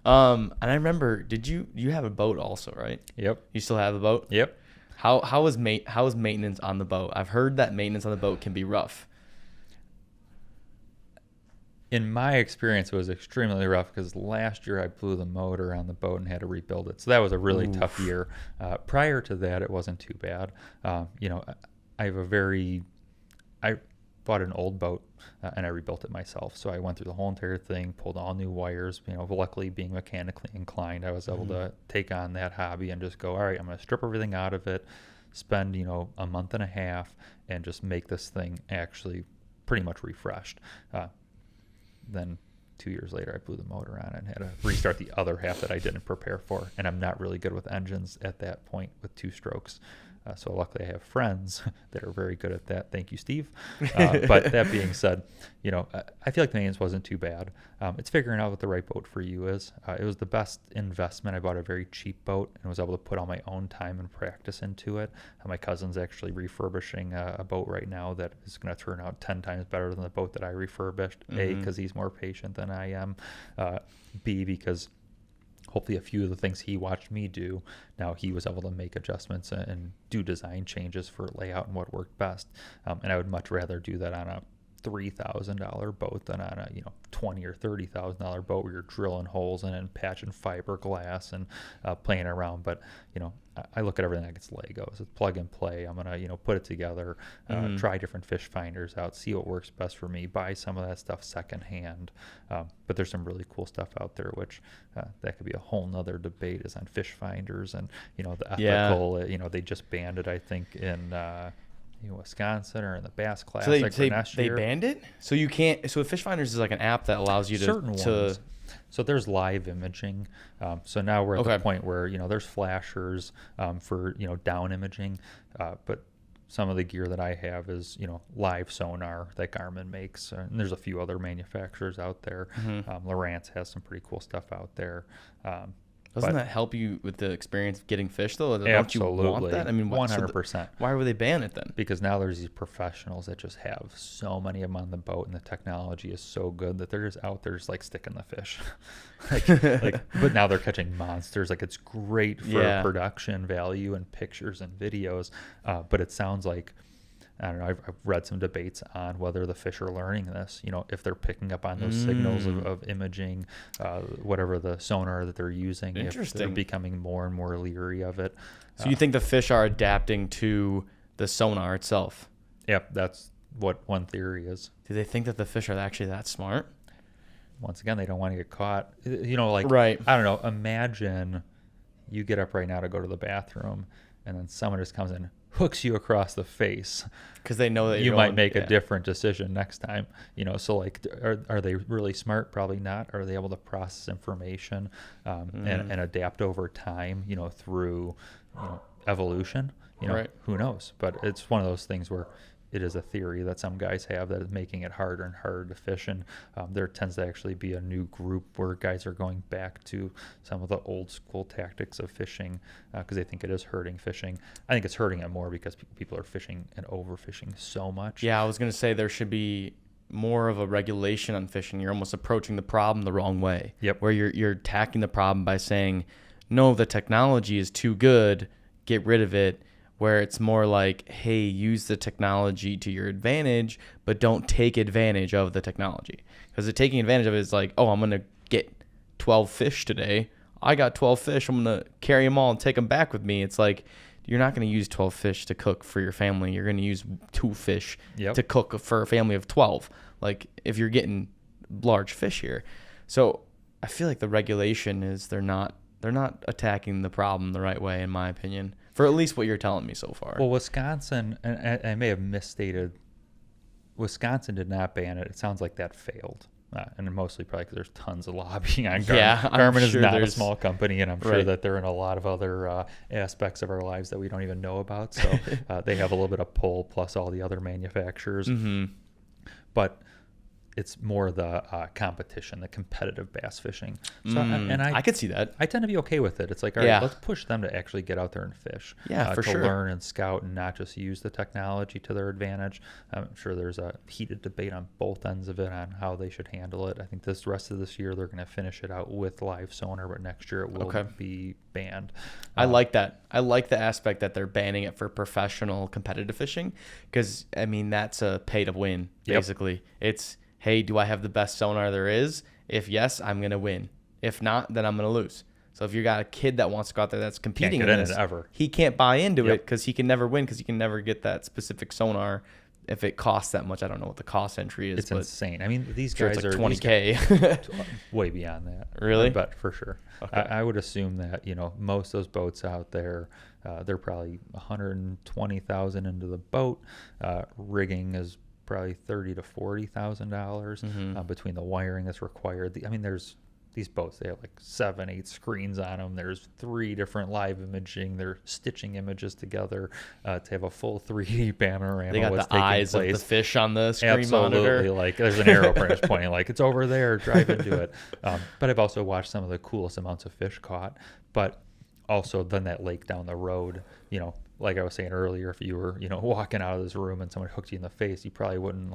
And I remember, you have a boat also, right? Yep. You still have the boat? Yep. How is maintenance on the boat? I've heard that maintenance on the boat can be rough. In my experience, it was extremely rough because last year I blew the motor on the boat and had to rebuild it. So that was a really tough year. Prior to that, it wasn't too bad. You know, I bought an old boat and I rebuilt it myself. So I went through the whole entire thing, pulled all new wires. You know, luckily being mechanically inclined, I was able to take on that hobby and just go, all right, I'm going to strip everything out of it, spend, you know, a month and a half and just make this thing actually pretty much refreshed. Then 2 years later, I blew the motor on it and had to restart the other half that I didn't prepare for. And I'm not really good with engines at that point with two strokes. So luckily I have friends that are very good at that. Thank you, Steve. But that being said, you know, I feel like the maintenance wasn't too bad. It's figuring out what the right boat for you is. It was the best investment. I bought a very cheap boat and was able to put all my own time and practice into it. My cousin's actually refurbishing a boat right now that is going to turn out 10 times better than the boat that I refurbished. A, because he's more patient than I am. B, because hopefully a few of the things he watched me do, now he was able to make adjustments and do design changes for layout and what worked best. And I would much rather do that on a $3,000 boat than on a, you know, $20,000 or $30,000 boat where you're drilling holes in it and patching fiberglass and playing around. But, you know, I look at everything like it's Legos. It's plug and play. I'm going to, you know, put it together, try different fish finders out, see what works best for me, buy some of that stuff secondhand. But there's some really cool stuff out there, which that could be a whole nother debate is on fish finders and, you know, the ethical, you know, they just banned it, I think, in in Wisconsin or in the Bass So Classic for next they year. banned it? So you can't. So Fish Finders is like an app that allows you Certain to ones. So there's live imaging. So now we're at the point where, there's flashers for, down imaging. But some of the gear that I have is, live sonar that Garmin makes. And there's a few other manufacturers out there. Lowrance has some pretty cool stuff out there. Doesn't that help you with the experience of getting fish, though? Don't Absolutely. you want that? I mean, 100%. Why would they ban it then? Because now there's these professionals that just have so many of them on the boat, and the technology is so good that they're just out there just like sticking the fish. But now they're catching monsters. Like, it's great for production value and pictures and videos. But it sounds like, I don't know, I've read some debates on whether the fish are learning this, if they're picking up on those signals of imaging, whatever the sonar that they're using, if they're becoming more and more leery of it. So you think the fish are adapting to the sonar itself? Yep, that's what one theory is. Do they think that the fish are actually that smart? Once again, they don't want to get caught. Right. I don't know, imagine you get up right now to go to the bathroom, and then someone just comes in, hooks you across the face, because they know that you might make a different decision next time. So like, are they really smart? Probably not. Are they able to process information and adapt over time, through evolution? Right. Who knows? But it's one of those things where it is a theory that some guys have that is making it harder and harder to fish. And there tends to actually be a new group where guys are going back to some of the old school tactics of fishing because they think it is hurting fishing. I think it's hurting it more because people are fishing and overfishing so much. Yeah, I was going to say there should be more of a regulation on fishing. You're almost approaching the problem the wrong way. Yep. Where you're attacking the problem by saying, no, the technology is too good, get rid of it. Where it's more like, hey, use the technology to your advantage, but don't take advantage of the technology. Because the taking advantage of it is like, oh, I'm going to get 12 fish today. I got 12 fish. I'm going to carry them all and take them back with me. It's like, you're not going to use 12 fish to cook for your family. You're going to use 2 fish to cook for a family of 12. Like, if you're getting large fish here. So I feel like the regulation is they're not attacking the problem the right way, in my opinion. For at least what you're telling me so far. Well, Wisconsin, and I may have misstated, Wisconsin did not ban it. It sounds like that failed. And mostly probably because there's tons of lobbying on Garmin. Yeah, Garmin is not a small company, and I'm sure that they're in a lot of other aspects of our lives that we don't even know about. So they have a little bit of pull, plus all the other manufacturers. But it's more the competition, the competitive bass fishing. So, and I could see that. I tend to be okay with it. It's like, all right, let's push them to actually get out there and fish. Yeah, for sure. To learn and scout and not just use the technology to their advantage. I'm sure there's a heated debate on both ends of it on how they should handle it. I think this rest of this year they're going to finish it out with live sonar, but next year it will be banned. I like that. I like the aspect that they're banning it for professional competitive fishing because, I mean, that's a pay to win, basically. It's, hey, do I have the best sonar there is? If yes, I'm going to win. If not, then I'm going to lose. So if you got a kid that wants to go out there that's competing in this, he can't buy into it because he can never win because he can never get that specific sonar if it costs that much. I don't know what the cost entry is. It's insane. I mean, these sure guys it's like are $20K. Way beyond that. Really? But for sure. Okay. I would assume that, most of those boats out there, they're probably $120,000 into the boat. Rigging is probably $30,000 to $40,000 between the wiring that's required. There's these boats. They have like 7-8 screens on them. There's 3 different live imaging. They're stitching images together to have a full 3D panorama. They got the eyes of the fish on the screen monitor. Absolutely. Like there's an arrow print pointing like it's over there. Drive into it. But I've also watched some of the coolest amounts of fish caught. But also then that lake down the road, like I was saying earlier, if you were, walking out of this room and someone hooked you in the face, you probably wouldn't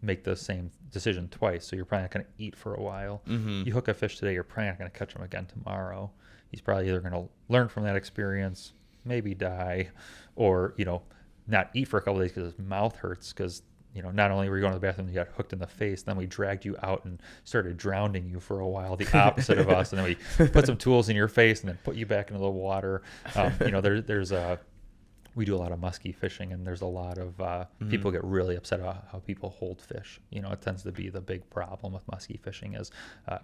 make the same decision twice. So you're probably not going to eat for a while. You hook a fish today, you're probably not going to catch him again tomorrow. He's probably either going to learn from that experience, maybe die, or, not eat for a couple of days because his mouth hurts because, not only were you going to the bathroom, you got hooked in the face, then we dragged you out and started drowning you for a while, the opposite of us. And then we put some tools in your face and then put you back into the water. There's we do a lot of musky fishing, and there's a lot of people get really upset about how people hold fish. You know, it tends to be the big problem with musky fishing is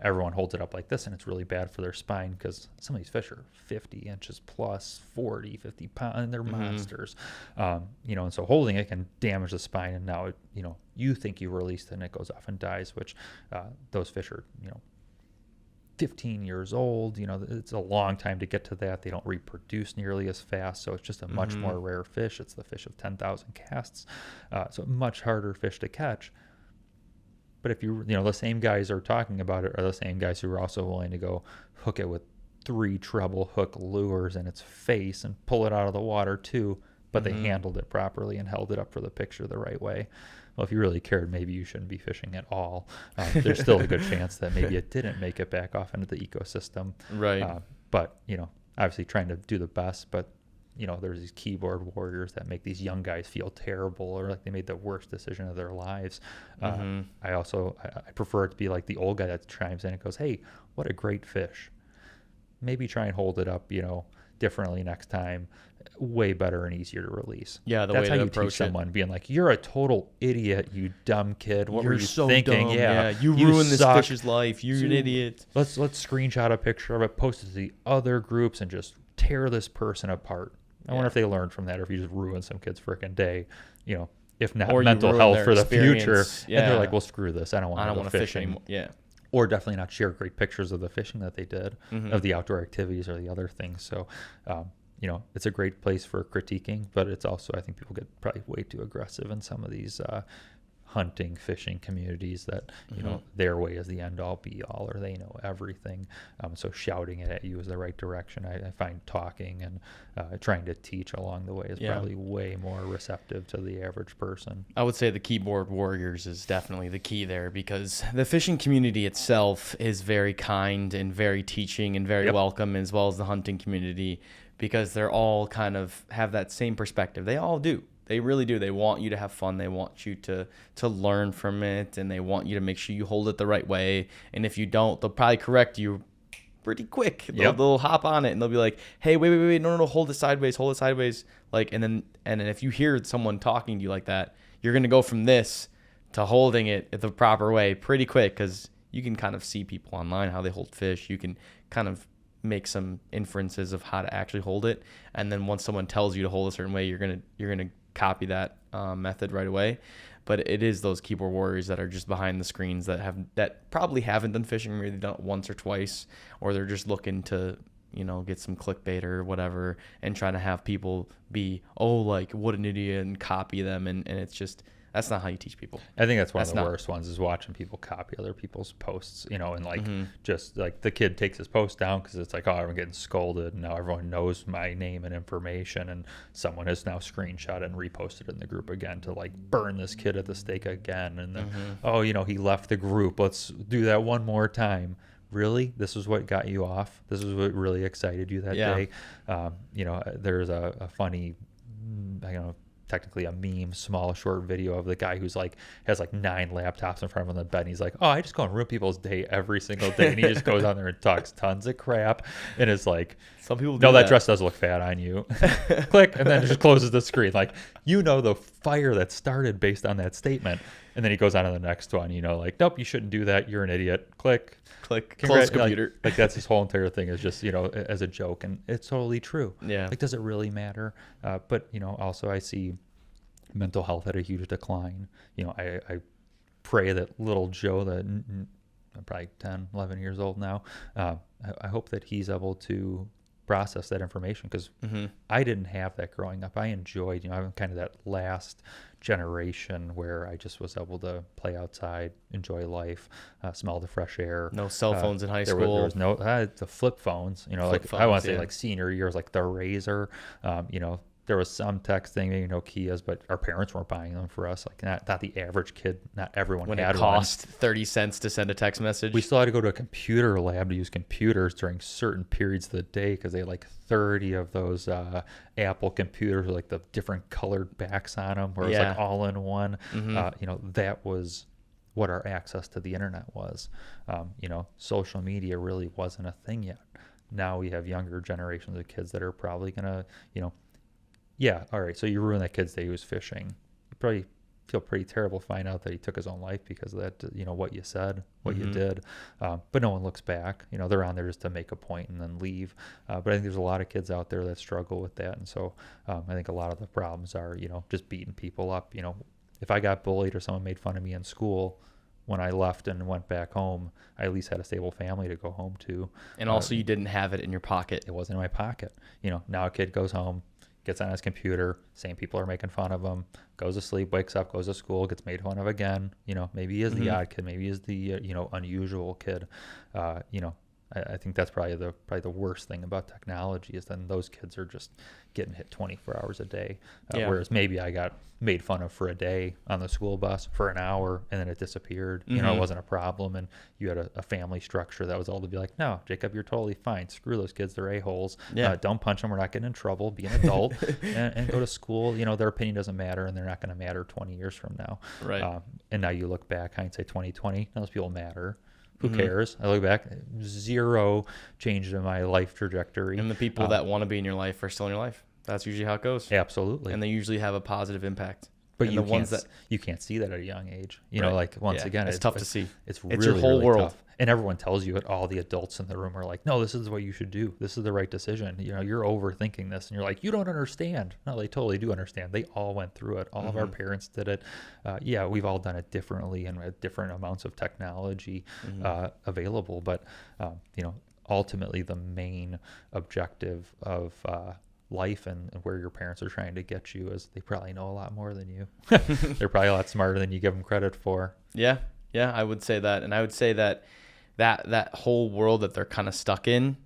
everyone holds it up like this, and it's really bad for their spine because some of these fish are 50 inches plus, 40, 50 pounds, and they're monsters. You know, and so holding it can damage the spine, and now, you know, you think you released it and it goes off and dies, which those fish are, you know, 15 years old. You know, it's a long time to get to that. They don't reproduce nearly as fast, so it's just a much more rare fish. It's the fish of 10,000 casts, so a much harder fish to catch. But if you know, the same guys are talking about it are the same guys who are also willing to go hook it with 3 treble hook lures in its face and pull it out of the water too, but they handled it properly and held it up for the picture the right way. Well, if you really cared, maybe you shouldn't be fishing at all. There's still a good chance that maybe it didn't make it back off into the ecosystem. Right. But, you know, obviously trying to do the best, but, you know, there's these keyboard warriors that make these young guys feel terrible or like they made the worst decision of their lives. I prefer it to be like the old guy that chimes in and goes, hey, what a great fish. Maybe try and hold it up, you know, differently next time. Way better and easier to release. Yeah, that's way how to you approach teach someone, being like, "You're a total idiot, you dumb kid. What were you so thinking? Dumb. Yeah, You ruined this suck. fish's life. You're an idiot." Let's screenshot a picture of it, post it to the other groups, and just tear this person apart. I wonder if they learned from that, or if you just ruined some kid's freaking day. You know, if not Or you mental ruin health their for the future, experience. and they're like, "Well, screw this. I don't want to fish anymore." Yeah. Or definitely not share great pictures of the fishing that they did, of the outdoor activities or the other things. So, you know, it's a great place for critiquing, but it's also, I think people get probably way too aggressive in some of these hunting, fishing communities that, you know, their way is the end all be all, or they know everything. So shouting it at you is the right direction. I find talking and trying to teach along the way is probably way more receptive to the average person. I would say the keyboard warriors is definitely the key there, because the fishing community itself is very kind and very teaching and very welcome, as well as the hunting community, because they're all kind of have that same perspective. They all do. They really do. They want you to have fun. They want you to learn from it, and they want you to make sure you hold it the right way. And if you don't, they'll probably correct you pretty quick. They'll hop on it and they'll be like, "Hey, wait, no, hold it sideways, Like, and then if you hear someone talking to you like that, you're gonna go from this to holding it the proper way pretty quick, because you can kind of see people online how they hold fish. You can kind of make some inferences of how to actually hold it, and then once someone tells you to hold a certain way, you're gonna copy that method right away. But it is those keyboard warriors that are just behind the screens that probably haven't done fishing, maybe done it once or twice, or they're just looking to, you know, get some clickbait or whatever, and trying to have people be, oh, like, what an idiot, and copy them, and it's just, that's not how you teach people. I think that's one of the worst ones, is watching people copy other people's posts, you know, and like just like the kid takes his post down because it's like, oh, I'm getting scolded, and now everyone knows my name and information, and someone has now screenshot and reposted in the group again to like burn this kid at the stake again, and then oh, you know, he left the group, let's do that one more time. Really? This is what got you off? This is what really excited you that day? You know, there's a funny, I don't know, technically a meme, small, short video of the guy who's like, has like 9 laptops in front of him on the bed, and he's like, oh, I just go and ruin people's day every single day, and he just goes on there and talks tons of crap, and it's like, some people do that dress does look fat on you. Click, and then it just closes the screen. Like, you know, the fire that started based on that statement, and then he goes on to the next one, you know, like, nope, you shouldn't do that, you're an idiot. Click, close computer. Like that's his whole entire thing, is just, you know, as a joke, and it's totally true. Yeah. Like, does it really matter? But, you know, also I see mental health at a huge decline. You know, I pray that little Joe, that probably 10, 11 years old now, I hope that he's able to process that information, because I didn't have that growing up. I enjoyed, you know, I'm kind of that last generation where I just was able to play outside, enjoy life, smell the fresh air. No cell phones in high school. There was no the flip phones, you know, like I want to say like senior years, like the Razor, you know, there was some texting, maybe Nokias, but our parents weren't buying them for us. Like not the average kid, not everyone when had it cost 30 cents to send a text message. We still had to go to a computer lab to use computers during certain periods of the day, because they had like 30 of those Apple computers with like the different colored backs on them, where it was like all in one. You know, that was what our access to the internet was. You know, social media really wasn't a thing yet. Now we have younger generations of kids that are probably going to, you know, Yeah. All right. So you ruined that kid's day. He was fishing. You probably feel pretty terrible to find out that he took his own life because of that, what you said, what you did. But no one looks back. They're on there just to make a point and then leave. But I think there's a lot of kids out there that struggle with that. And so I think a lot of the problems are, just beating people up. If I got bullied or someone made fun of me in school, when I left and went back home, I at least had a stable family to go home to. And also you didn't have it in your pocket. It wasn't in my pocket. Now a kid goes home, gets on his computer, same people are making fun of him, goes to sleep, wakes up, goes to school, gets made fun of again. Maybe he is the odd kid, maybe he is the, unusual kid. I think that's probably the worst thing about technology is then those kids are just getting hit 24 hours a day. Whereas maybe I got made fun of for a day on the school bus for an hour and then it disappeared. It wasn't a problem. And you had a family structure that was all to be like, no, Jacob, you're totally fine. Screw those kids. They're a-holes. Don't punch them. We're not getting in trouble. Be an adult and go to school. Their opinion doesn't matter and they're not going to matter 20 years from now. Right. And now you look back, hindsight 2020, those people matter. Who cares? I look back, zero change in my life trajectory. And the people that want to be in your life are still in your life. That's usually how it goes. Absolutely. And they usually have a positive impact. But and you can't see that at a young age. Right. Again, it's tough to see. It's really, your whole really world. tough. And everyone tells you it. All the adults in the room are like, no, this is what you should do. This is the right decision. You're overthinking this. And you're like, you don't understand. No, they totally do understand. They all went through it. All of our parents did it. We've all done it differently and with different amounts of technology available. But, ultimately the main objective of life and where your parents are trying to get you is they probably know a lot more than you. They're probably a lot smarter than you give them credit for. Yeah, I would say that. And I would say that whole world that they're kind of stuck in,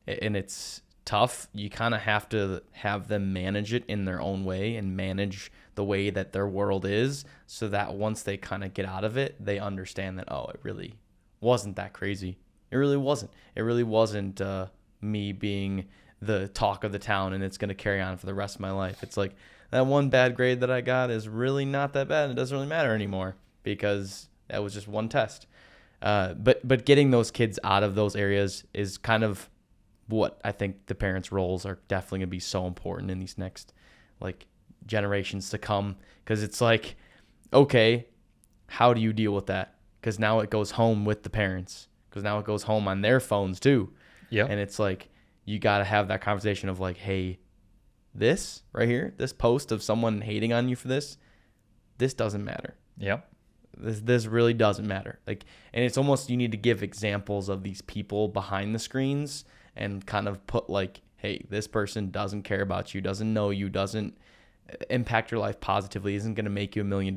and it's tough, you kind of have to have them manage it in their own way and manage the way that their world is so that once they kind of get out of it, they understand that, oh, it really wasn't that crazy. It really wasn't. It really wasn't me being the talk of the town and it's going to carry on for the rest of my life. It's like that one bad grade that I got is really not that bad. It doesn't really matter anymore because that was just one test. But getting those kids out of those areas is kind of what I think the parents' roles are definitely going to be so important in these next generations to come. Because it's like, okay, how do you deal with that? Because now it goes home with the parents. Because now it goes home on their phones too. Yeah. And it's like, you got to have that conversation of like, hey, this right here, this post of someone hating on you for this doesn't matter. Yep. This really doesn't matter. And it's almost, you need to give examples of these people behind the screens and kind of put hey, this person doesn't care about you, doesn't know you, doesn't impact your life positively, isn't going to make you $1 million.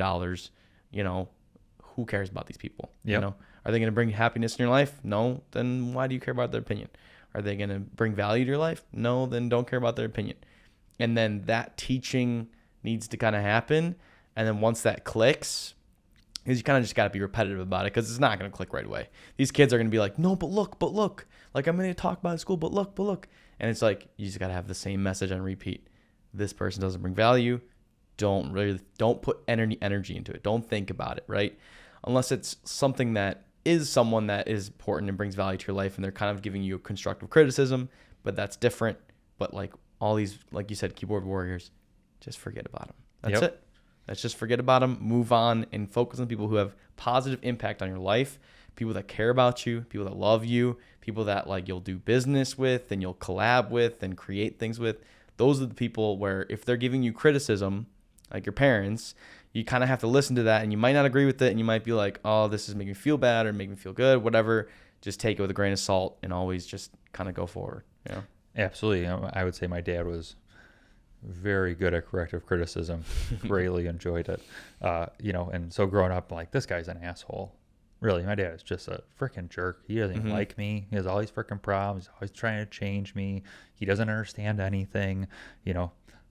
Who cares about these people? Yep. Are they going to bring happiness in your life? No. Then why do you care about their opinion? Are they going to bring value to your life? No, then don't care about their opinion. And then that teaching needs to kind of happen. And then once that clicks, because you kind of just got to be repetitive about it because it's not going to click right away. These kids are going to be like, no, but look. I'm going to talk about it at school, but look. And it's like, you just got to have the same message on repeat. This person doesn't bring value. Don't put energy into it. Don't think about it, right? Unless it's something that is someone that is important and brings value to your life and they're kind of giving you constructive criticism, but that's different. But all these, like you said, keyboard warriors, just forget about them. That's it. Let's just forget about them, move on, and focus on people who have positive impact on your life, people that care about you, people that love you, people that you'll do business with and you'll collab with and create things with. Those are the people where if they're giving you criticism, like your parents, you kind of have to listen to that and you might not agree with it and you might be like, oh, this is making me feel bad or making me feel good, whatever. Just take it with a grain of salt and always just kind of go forward. Yeah. Absolutely. I would say my dad was very good at corrective criticism, greatly enjoyed it. And so growing up, this guy's an asshole. Really, my dad is just a freaking jerk. He doesn't even like me. He has all these freaking problems. He's always trying to change me. He doesn't understand anything.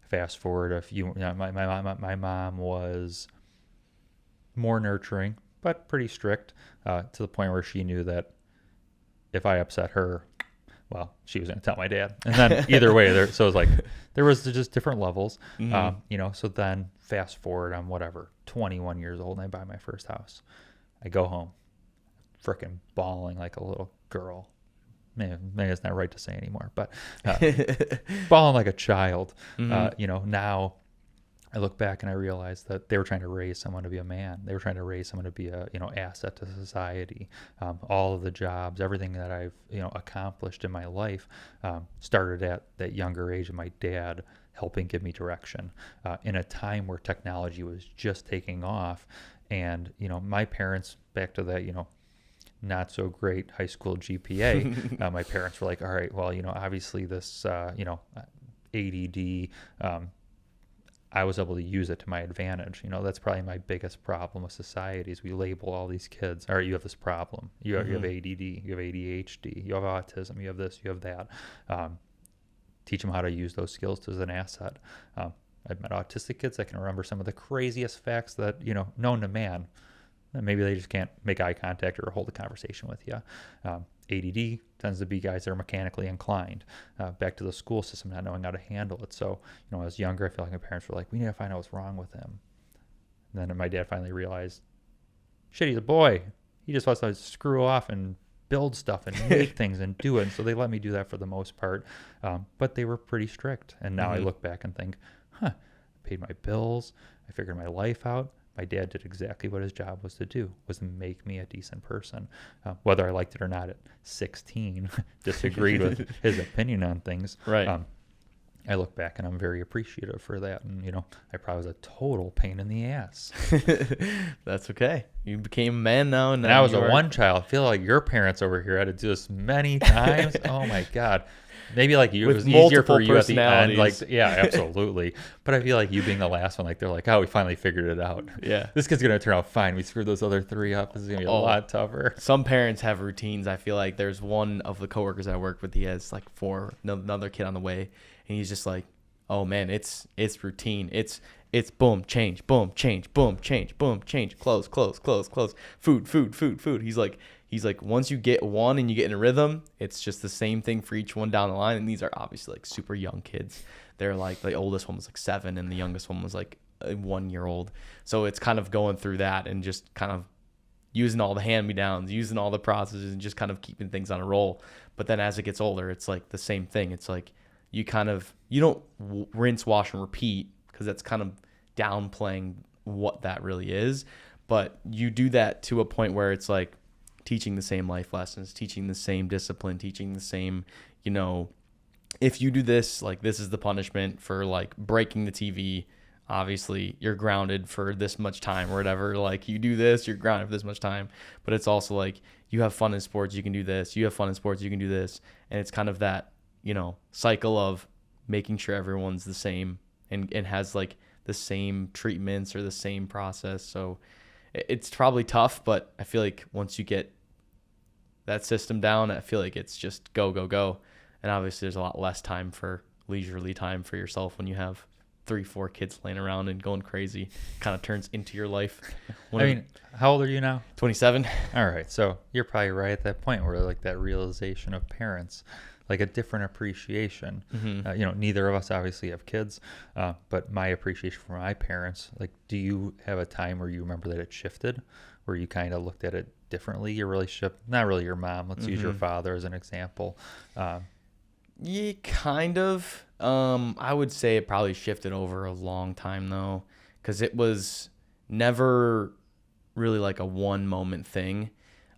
Fast forward a few, my mom was more nurturing, but pretty strict to the point where she knew that if I upset her, well, she was going to tell my dad. And then either way, there was just different levels, so then fast forward, I'm 21 years old and I buy my first house. I go home, freaking bawling like a little girl, maybe it's not right to say anymore, but balling like a child. Now I look back and I realize that they were trying to raise someone to be a man. They were trying to raise someone to be a asset to society. All of the jobs, everything that I've accomplished in my life started at that younger age of my dad helping give me direction in a time where technology was just taking off. And my parents, back to that not so great high school GPA, my parents were like, all right, well obviously this ADD. I was able to use it to my advantage. That's probably my biggest problem with society is we label all these kids. All right, you have this problem. You have ADD, you have ADHD, you have autism, you have this, you have that. Teach them how to use those skills as an asset. I've met autistic kids that can remember some of the craziest facts that, known to man. Maybe they just can't make eye contact or hold a conversation with you. ADD tends to be guys that are mechanically inclined. Back to the school system, not knowing how to handle it. So, when I was younger, I feel like my parents were like, we need to find out what's wrong with him. And then my dad finally realized, shit, he's a boy. He just wants to screw off and build stuff and make things and do it. And so they let me do that for the most part. But they were pretty strict. And now I look back and think, I paid my bills. I figured my life out. My dad did exactly what his job was to do, was to make me a decent person. Whether I liked it or not at 16, disagreed with his opinion on things. Right. I look back and I'm very appreciative for that. And, I probably was a total pain in the ass. That's okay. You became a man now. And I was a one child. I feel like your parents over here had to do this many times. Oh, my God. Maybe like you, it was easier for you at the end. Like, yeah, absolutely. But I feel like you being the last one, like they're like, oh, we finally figured it out. Yeah. This kid's going to turn out fine. We screwed those other three up. This is going to be a lot tougher. Some parents have routines. I feel like there's one of the coworkers I work with. He has like another kid on the way. And he's just like, oh man, it's routine. It's boom, change, boom, change, boom, change, boom, change, close, food. He's like, once you get one and you get in a rhythm, it's just the same thing for each one down the line. And these are obviously like super young kids. They're like, the oldest one was like 7 and the youngest one was like a 1-year-old. So it's kind of going through that and just kind of using all the hand-me-downs, using all the processes and just kind of keeping things on a roll. But then as it gets older, it's like the same thing. It's like you don't rinse, wash, and repeat because that's kind of downplaying what that really is. But you do that to a point where it's like, teaching the same life lessons, teaching the same discipline, teaching the same, if you do this, like this is the punishment for like breaking the TV. Obviously you're grounded for this much time or whatever. Like you do this, you're grounded for this much time. But it's also like you have fun in sports, you can do this. You have fun in sports, you can do this. And it's kind of that, cycle of making sure everyone's the same and has like the same treatments or the same process. So it's probably tough, but I feel like once you get that system down, I feel like it's just go. And obviously there's a lot less time for leisurely time for yourself when you have 3-4 kids laying around and going crazy. Kind of turns into your life. How old are you now? 27. All right. So you're probably right at that point where like that realization of parents, like a different appreciation. Neither of us obviously have kids, but my appreciation for my parents, like, do you have a time where you remember that it shifted, where you kind of looked at it differently, your relationship, not really your mom, let's use your father as an example. Yeah, kind of. I would say it probably shifted over a long time though, because it was never really like a one moment thing.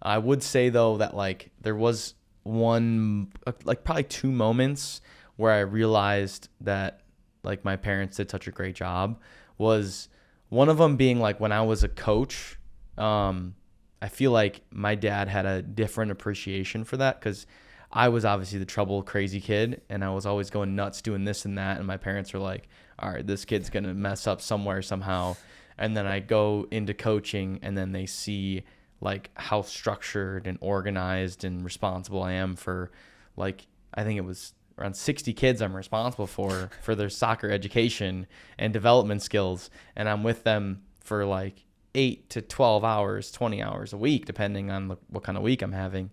I would say though that like there was probably 2 moments where I realized that like my parents did such a great job. Was one of them being like when I was a coach, I feel like my dad had a different appreciation for that because I was obviously the trouble crazy kid and I was always going nuts doing this and that, and my parents were like, all right, this kid's gonna mess up somewhere somehow. And then I go into coaching and then they see like how structured and organized and responsible I am for, like, I think it was around 60 kids I'm responsible for their soccer education and development skills. And I'm with them for like 8 to 12 hours, 20 hours a week, depending on what kind of week I'm having.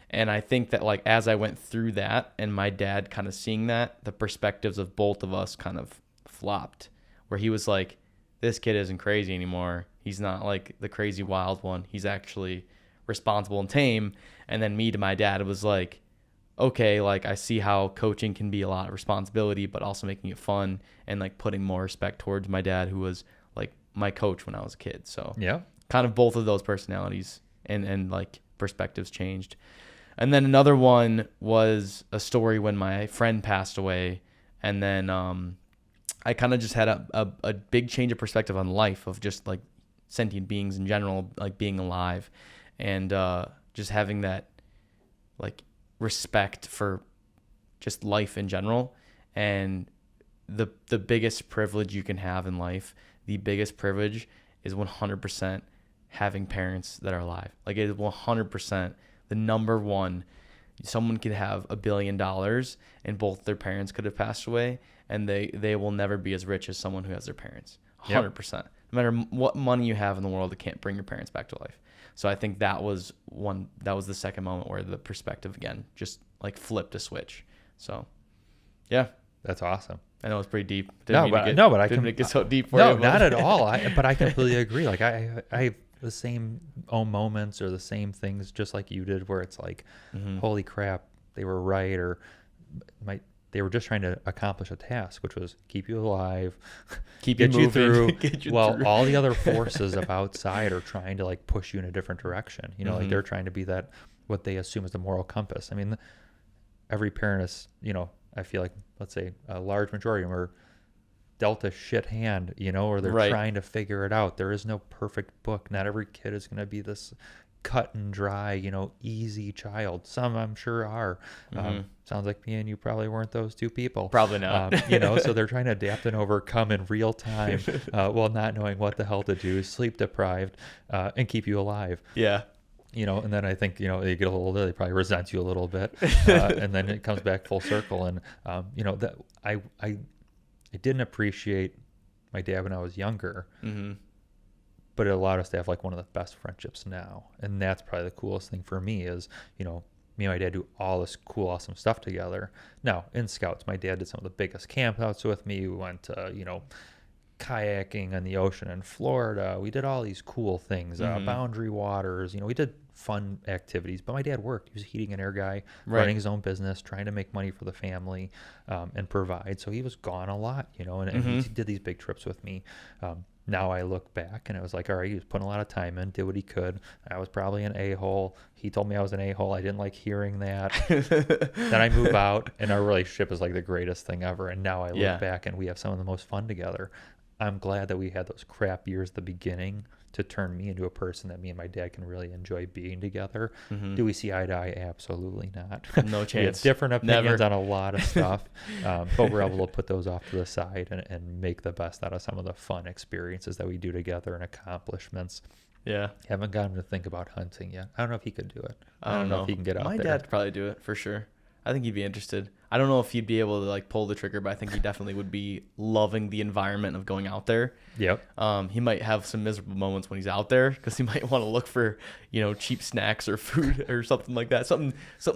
And I think that like, as I went through that and my dad kind of seeing that, the perspectives of both of us kind of flopped, where he was like, this kid isn't crazy anymore. He's not like the crazy wild one. He's actually responsible and tame. And then me to my dad, it was like, okay, like I see how coaching can be a lot of responsibility, but also making it fun and like putting more respect towards my dad, who was like my coach when I was a kid. So Yeah. kind of both of those personalities and like perspectives changed. And then another one was a story when my friend passed away. And then I kind of just had a big change of perspective on life, of just like sentient beings in general, like being alive, and just having that like respect for just life in general. And the biggest privilege you can have in life, the biggest privilege is 100% having parents that are alive. Like it is 100% the number one. Someone could have $1 billion and both their parents could have passed away, and they will never be as rich as someone who has their parents. 100%. Yep. No matter what money you have in the world, it can't bring your parents back to life. So I think that was the second moment where the perspective again just like flipped a switch. So yeah, that's awesome. I know it's pretty deep. But I didn't make it so deep for you. No, not at all. But I completely agree. Like I have the same moments or the same things just like you did, where it's like, holy crap, they were right, or they were just trying to accomplish a task, which was keep you alive, get you through. Get you well, through. all the other forces of outside are trying to like push you in a different direction. You know, like they're trying to be that what they assume is the moral compass. I mean, every parent is, I feel like, let's say a large majority of them are dealt a shit hand, or they're trying to figure it out. There is no perfect book. Not every kid is going to be this cut and dry, easy child. Some I'm sure are. Sounds like me and you probably weren't those two people. Probably not. So they're trying to adapt and overcome in real time while not knowing what the hell to do, sleep deprived, and keep you alive. Yeah. And then I think, they get a little older, they probably resent you a little bit. And then it comes back full circle. And, that I didn't appreciate my dad when I was younger, but it allowed us to have like one of the best friendships now. And that's probably the coolest thing for me is, me and my dad do all this cool, awesome stuff together. Now in Scouts, my dad did some of the biggest campouts with me. We went to, kayaking on the ocean in Florida. We did all these cool things, Boundary Waters, we did fun activities, but my dad worked. He was a heating and air guy, running his own business, trying to make money for the family, and provide. So he was gone a lot, and he did these big trips with me. Now I look back and it was like, all right, he was putting a lot of time in, did what he could. I was probably an a-hole. He told me I was an a-hole. I didn't like hearing that. Then I move out and our relationship is like the greatest thing ever. And now I look back and we have some of the most fun together. I'm glad that we had those crap years at the beginning to turn me into a person that me and my dad can really enjoy being together. Do we see eye to eye? Absolutely not. No chance. We have different opinions Never. on a lot of stuff, but we're able to put those off to the side and make the best out of some of the fun experiences that we do together and accomplishments. Yeah. Haven't got him to think about hunting yet. I don't know if he could do it. I don't know if he can get out My there. dad could probably do it for sure. I think he'd be interested. I don't know if he'd be able to like pull the trigger, but I think he definitely would be loving the environment of going out there. Yep. He might have some miserable moments when he's out there because he might want to look for, cheap snacks or food or something like that. Something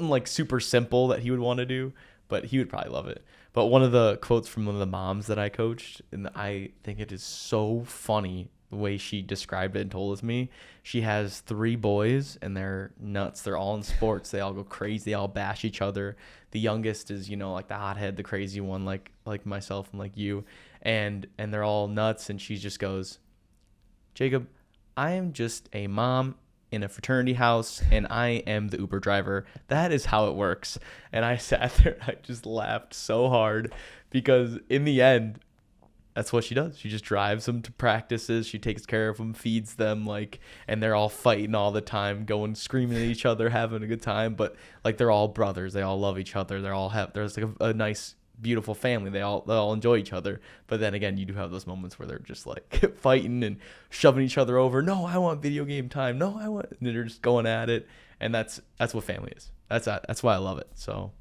like super simple that he would want to do, but he would probably love it. But one of the quotes from one of the moms that I coached, and I think it is so funny the way she described it and told it to me. She has 3 boys and they're nuts. They're all in sports. They all go crazy. They all bash each other. The youngest is, like the hothead, the crazy one, like myself and like you. And they're all nuts. And she just goes, Jacob, I am just a mom in a fraternity house and I am the Uber driver. That is how it works. And I sat there and I just laughed so hard because in the end, that's what she does. She just drives them to practices. She takes care of them, feeds them, and they're all fighting all the time, going screaming at each other, having a good time. But they're all brothers. They all love each other. There's like a nice, beautiful family. They all enjoy each other. But then again, you do have those moments where they're just fighting and shoving each other over. No, I want video game time. No, I want. And they're just going at it. And that's what family is. That's why I love it. So,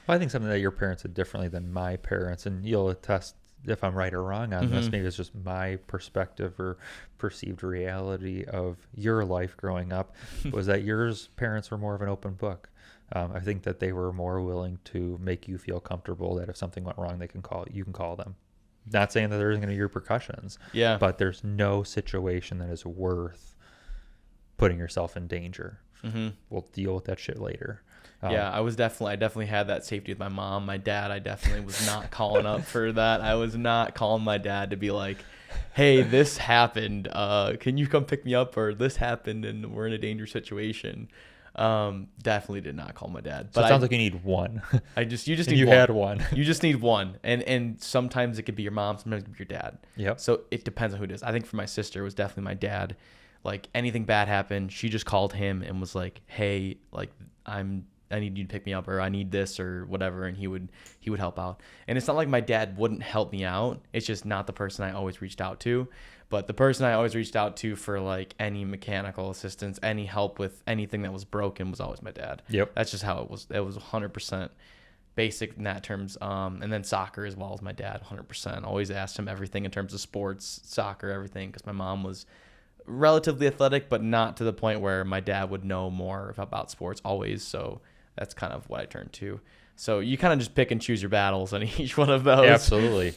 well, I think something that your parents did differently than my parents, and you'll attest if I'm right or wrong on this, maybe it's just my perspective or perceived reality of your life growing up, was that yours parents were more of an open book. I think that they were more willing to make you feel comfortable that if something went wrong, you can call them. Not saying that there isn't going to be repercussions, but there's no situation that is worth putting yourself in danger. Mm-hmm. We'll deal with that shit later. Yeah, I definitely had that safety with my mom. My dad, I definitely was not calling up for that. I was not calling my dad to be like, hey, this happened. Can you come pick me up? Or this happened and we're in a dangerous situation. Definitely did not call my dad. So but it sounds like you need one. You just and need you one. had one. You just need one. And sometimes it could be your mom, sometimes it could be your dad. Yep. So it depends on who it is. I think for my sister, it was definitely my dad. Like anything bad happened, she just called him and was like, hey, like I need you to pick me up, or I need this or whatever, and he would help out. And it's not like my dad wouldn't help me out. It's just not the person I always reached out to. But the person I always reached out to for like any mechanical assistance, any help with anything that was broken was always my dad. Yep. That's just how it was. It was 100% basic in that terms. And then soccer as well as my dad, 100%. Always asked him everything in terms of sports, soccer, everything, because my mom was relatively athletic, but not to the point where my dad would know more about sports always. So that's kind of what I turned to. So you kind of just pick and choose your battles on each one of those. Absolutely.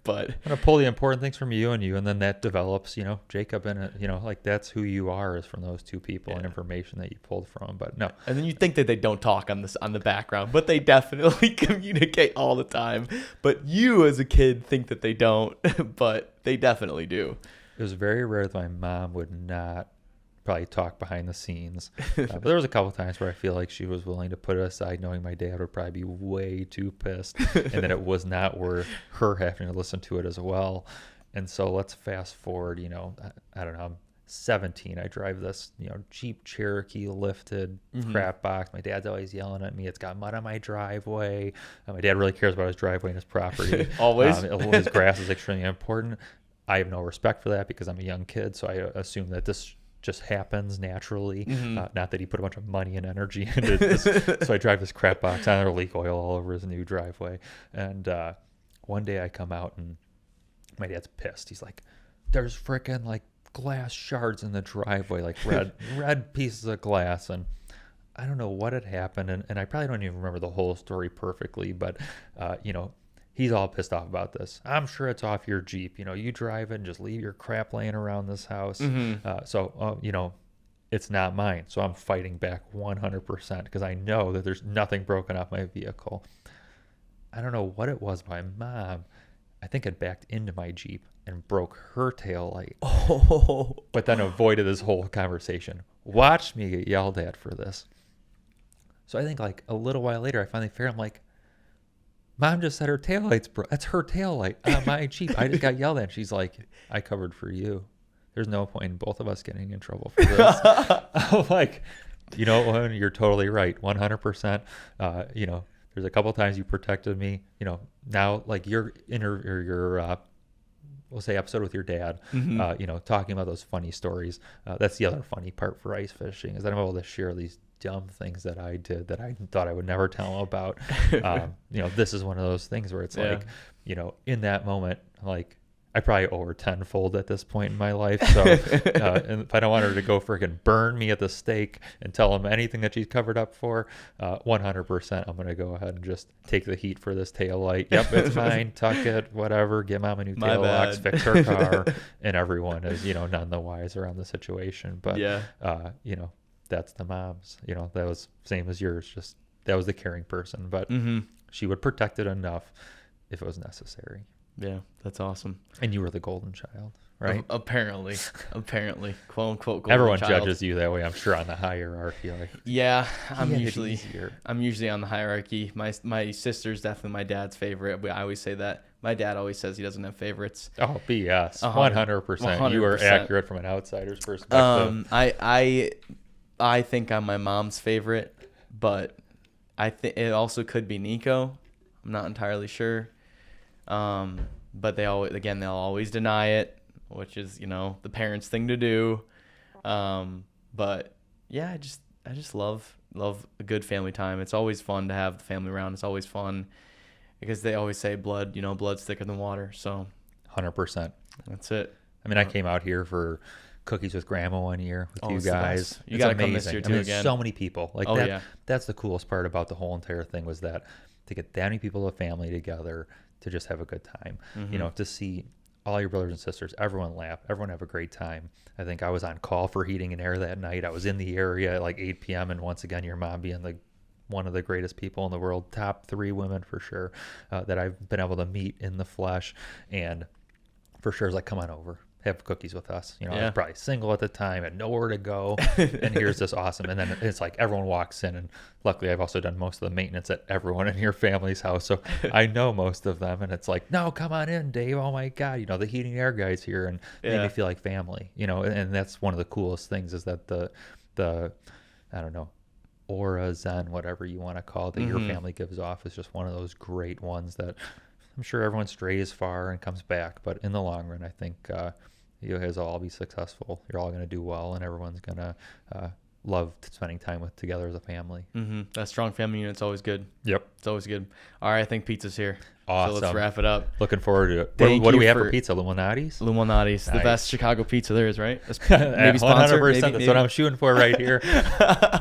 But I'm going to pull the important things from you, and then that develops, Jacob, and, like that's who you are, is from those two people and information that you pulled from. But no. And then you think that they don't talk on the background, but they definitely communicate all the time. But you as a kid think that they don't, but they definitely do. It was very rare that my mom would not probably talk behind the scenes. But there was a couple times where I feel like she was willing to put it aside, knowing my dad would probably be way too pissed and that it was not worth her having to listen to it as well. And so let's fast forward, I don't know, I'm 17. I drive this, Jeep Cherokee lifted crap box. My dad's always yelling at me. It's got mud on my driveway. My dad really cares about his driveway and his property. Always. His grass is extremely important. I have no respect for that because I'm a young kid. So I assume that this just happens naturally. Not that he put a bunch of money and energy into this. So I drive this crap box. I leak oil all over his new driveway. And one day I come out and my dad's pissed. He's like, there's frickin' like glass shards in the driveway, like red pieces of glass. And I don't know what had happened. And I probably don't even remember the whole story perfectly, but he's all pissed off about this. I'm sure it's off your Jeep. You drive it and just leave your crap laying around this house. It's not mine. So I'm fighting back 100% because I know that there's nothing broken off my vehicle. I don't know what it was. My mom, I think, had backed into my Jeep and broke her tail light. Oh. But then avoided this whole conversation. Watched me get yelled at for this. So I think like a little while later, I finally figured, I'm like, Mom just said her taillight's broke. That's her taillight on my Jeep. I just got yelled at. She's like, I covered for you. There's no point in both of us getting in trouble for this. I'm like, you're totally right. 100%. There's a couple times you protected me. Now like your we'll say episode with your dad, talking about those funny stories. That's the other funny part for ice fishing, is that I'm able to share these dumb things that I did that I thought I would never tell them about. This is one of those things where it's like, in that moment, like I probably owe her tenfold at this point in my life. So and if I don't want her to go freaking burn me at the stake and tell him anything that she's covered up for, 100% I'm going to go ahead and just take the heat for this tail light. Yep, it's mine. Tuck it, whatever. Get Mom a new tail locks, fix her car. And everyone is, none the wiser on the situation. But, that's the moms. That was same as yours. Just that was the caring person. But she would protect it enough if it was necessary. Yeah, that's awesome. And you were the golden child, right? Apparently, quote unquote. Golden Everyone child. judges you that way, I'm sure, on the hierarchy. Like, yeah, I'm usually on the hierarchy. My sister's definitely my dad's favorite. I always say that. My dad always says he doesn't have favorites. Oh, BS. 100%. You are accurate from an outsider's perspective. I think I'm my mom's favorite, but I think it also could be Nico. I'm not entirely sure. But they'll always deny it, which is, the parents' thing to do. But yeah, I just love a good family time. It's always fun to have the family around. It's always fun because they always say blood's thicker than water. So 100%. That's it. I mean, I came out here for Cookies with Grandma one year with you guys. You got to come this year too again. So many people. Like that's the coolest part about the whole entire thing, was that to get that many people of family together to just have a good time, to see all your brothers and sisters, everyone laugh, everyone have a great time. I think I was on call for heating and air that night. I was in the area at like 8 p.m. And once again, your mom being one of the greatest people in the world, top 3 women for sure, that I've been able to meet in the flesh. And for sure, it's like, come on over, have cookies with us. You know, I was probably single at the time, had nowhere to go. And here's this awesome. And then it's like everyone walks in, and luckily I've also done most of the maintenance at everyone in your family's house. So I know most of them. And it's like, no, come on in, Dave. Oh my God. You know, the heating and air guys here, and made me feel like family, you know, and that's one of the coolest things is that the, I don't know, aura, zen, whatever you want to call it, that your family gives off is just one of those great ones that I'm sure everyone strays far and comes back. But in the long run, I think you guys will all be successful. You're all going to do well, and everyone's going to love spending time together as a family. That strong family unit's always good. Yep. It's always good. All right, I think pizza's here. Awesome. So let's wrap it up. Looking forward to it. Thank What do you we have for for pizza? Illuminati's? Illuminati's, the Nice. best Chicago pizza there is, right? Maybe 100%. sponsored. That's what I'm shooting for right here.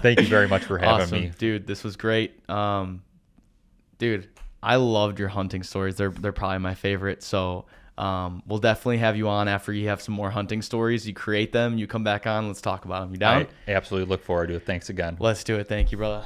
Thank you very much for having Awesome. me. Dude, this was great. Dude, I loved your hunting stories. They're probably my favorite. So we'll definitely have you on after you have some more hunting stories. You create them, you come back on. Let's talk about them. You down? I absolutely look forward to it. Thanks again. Let's do it. Thank you, brother.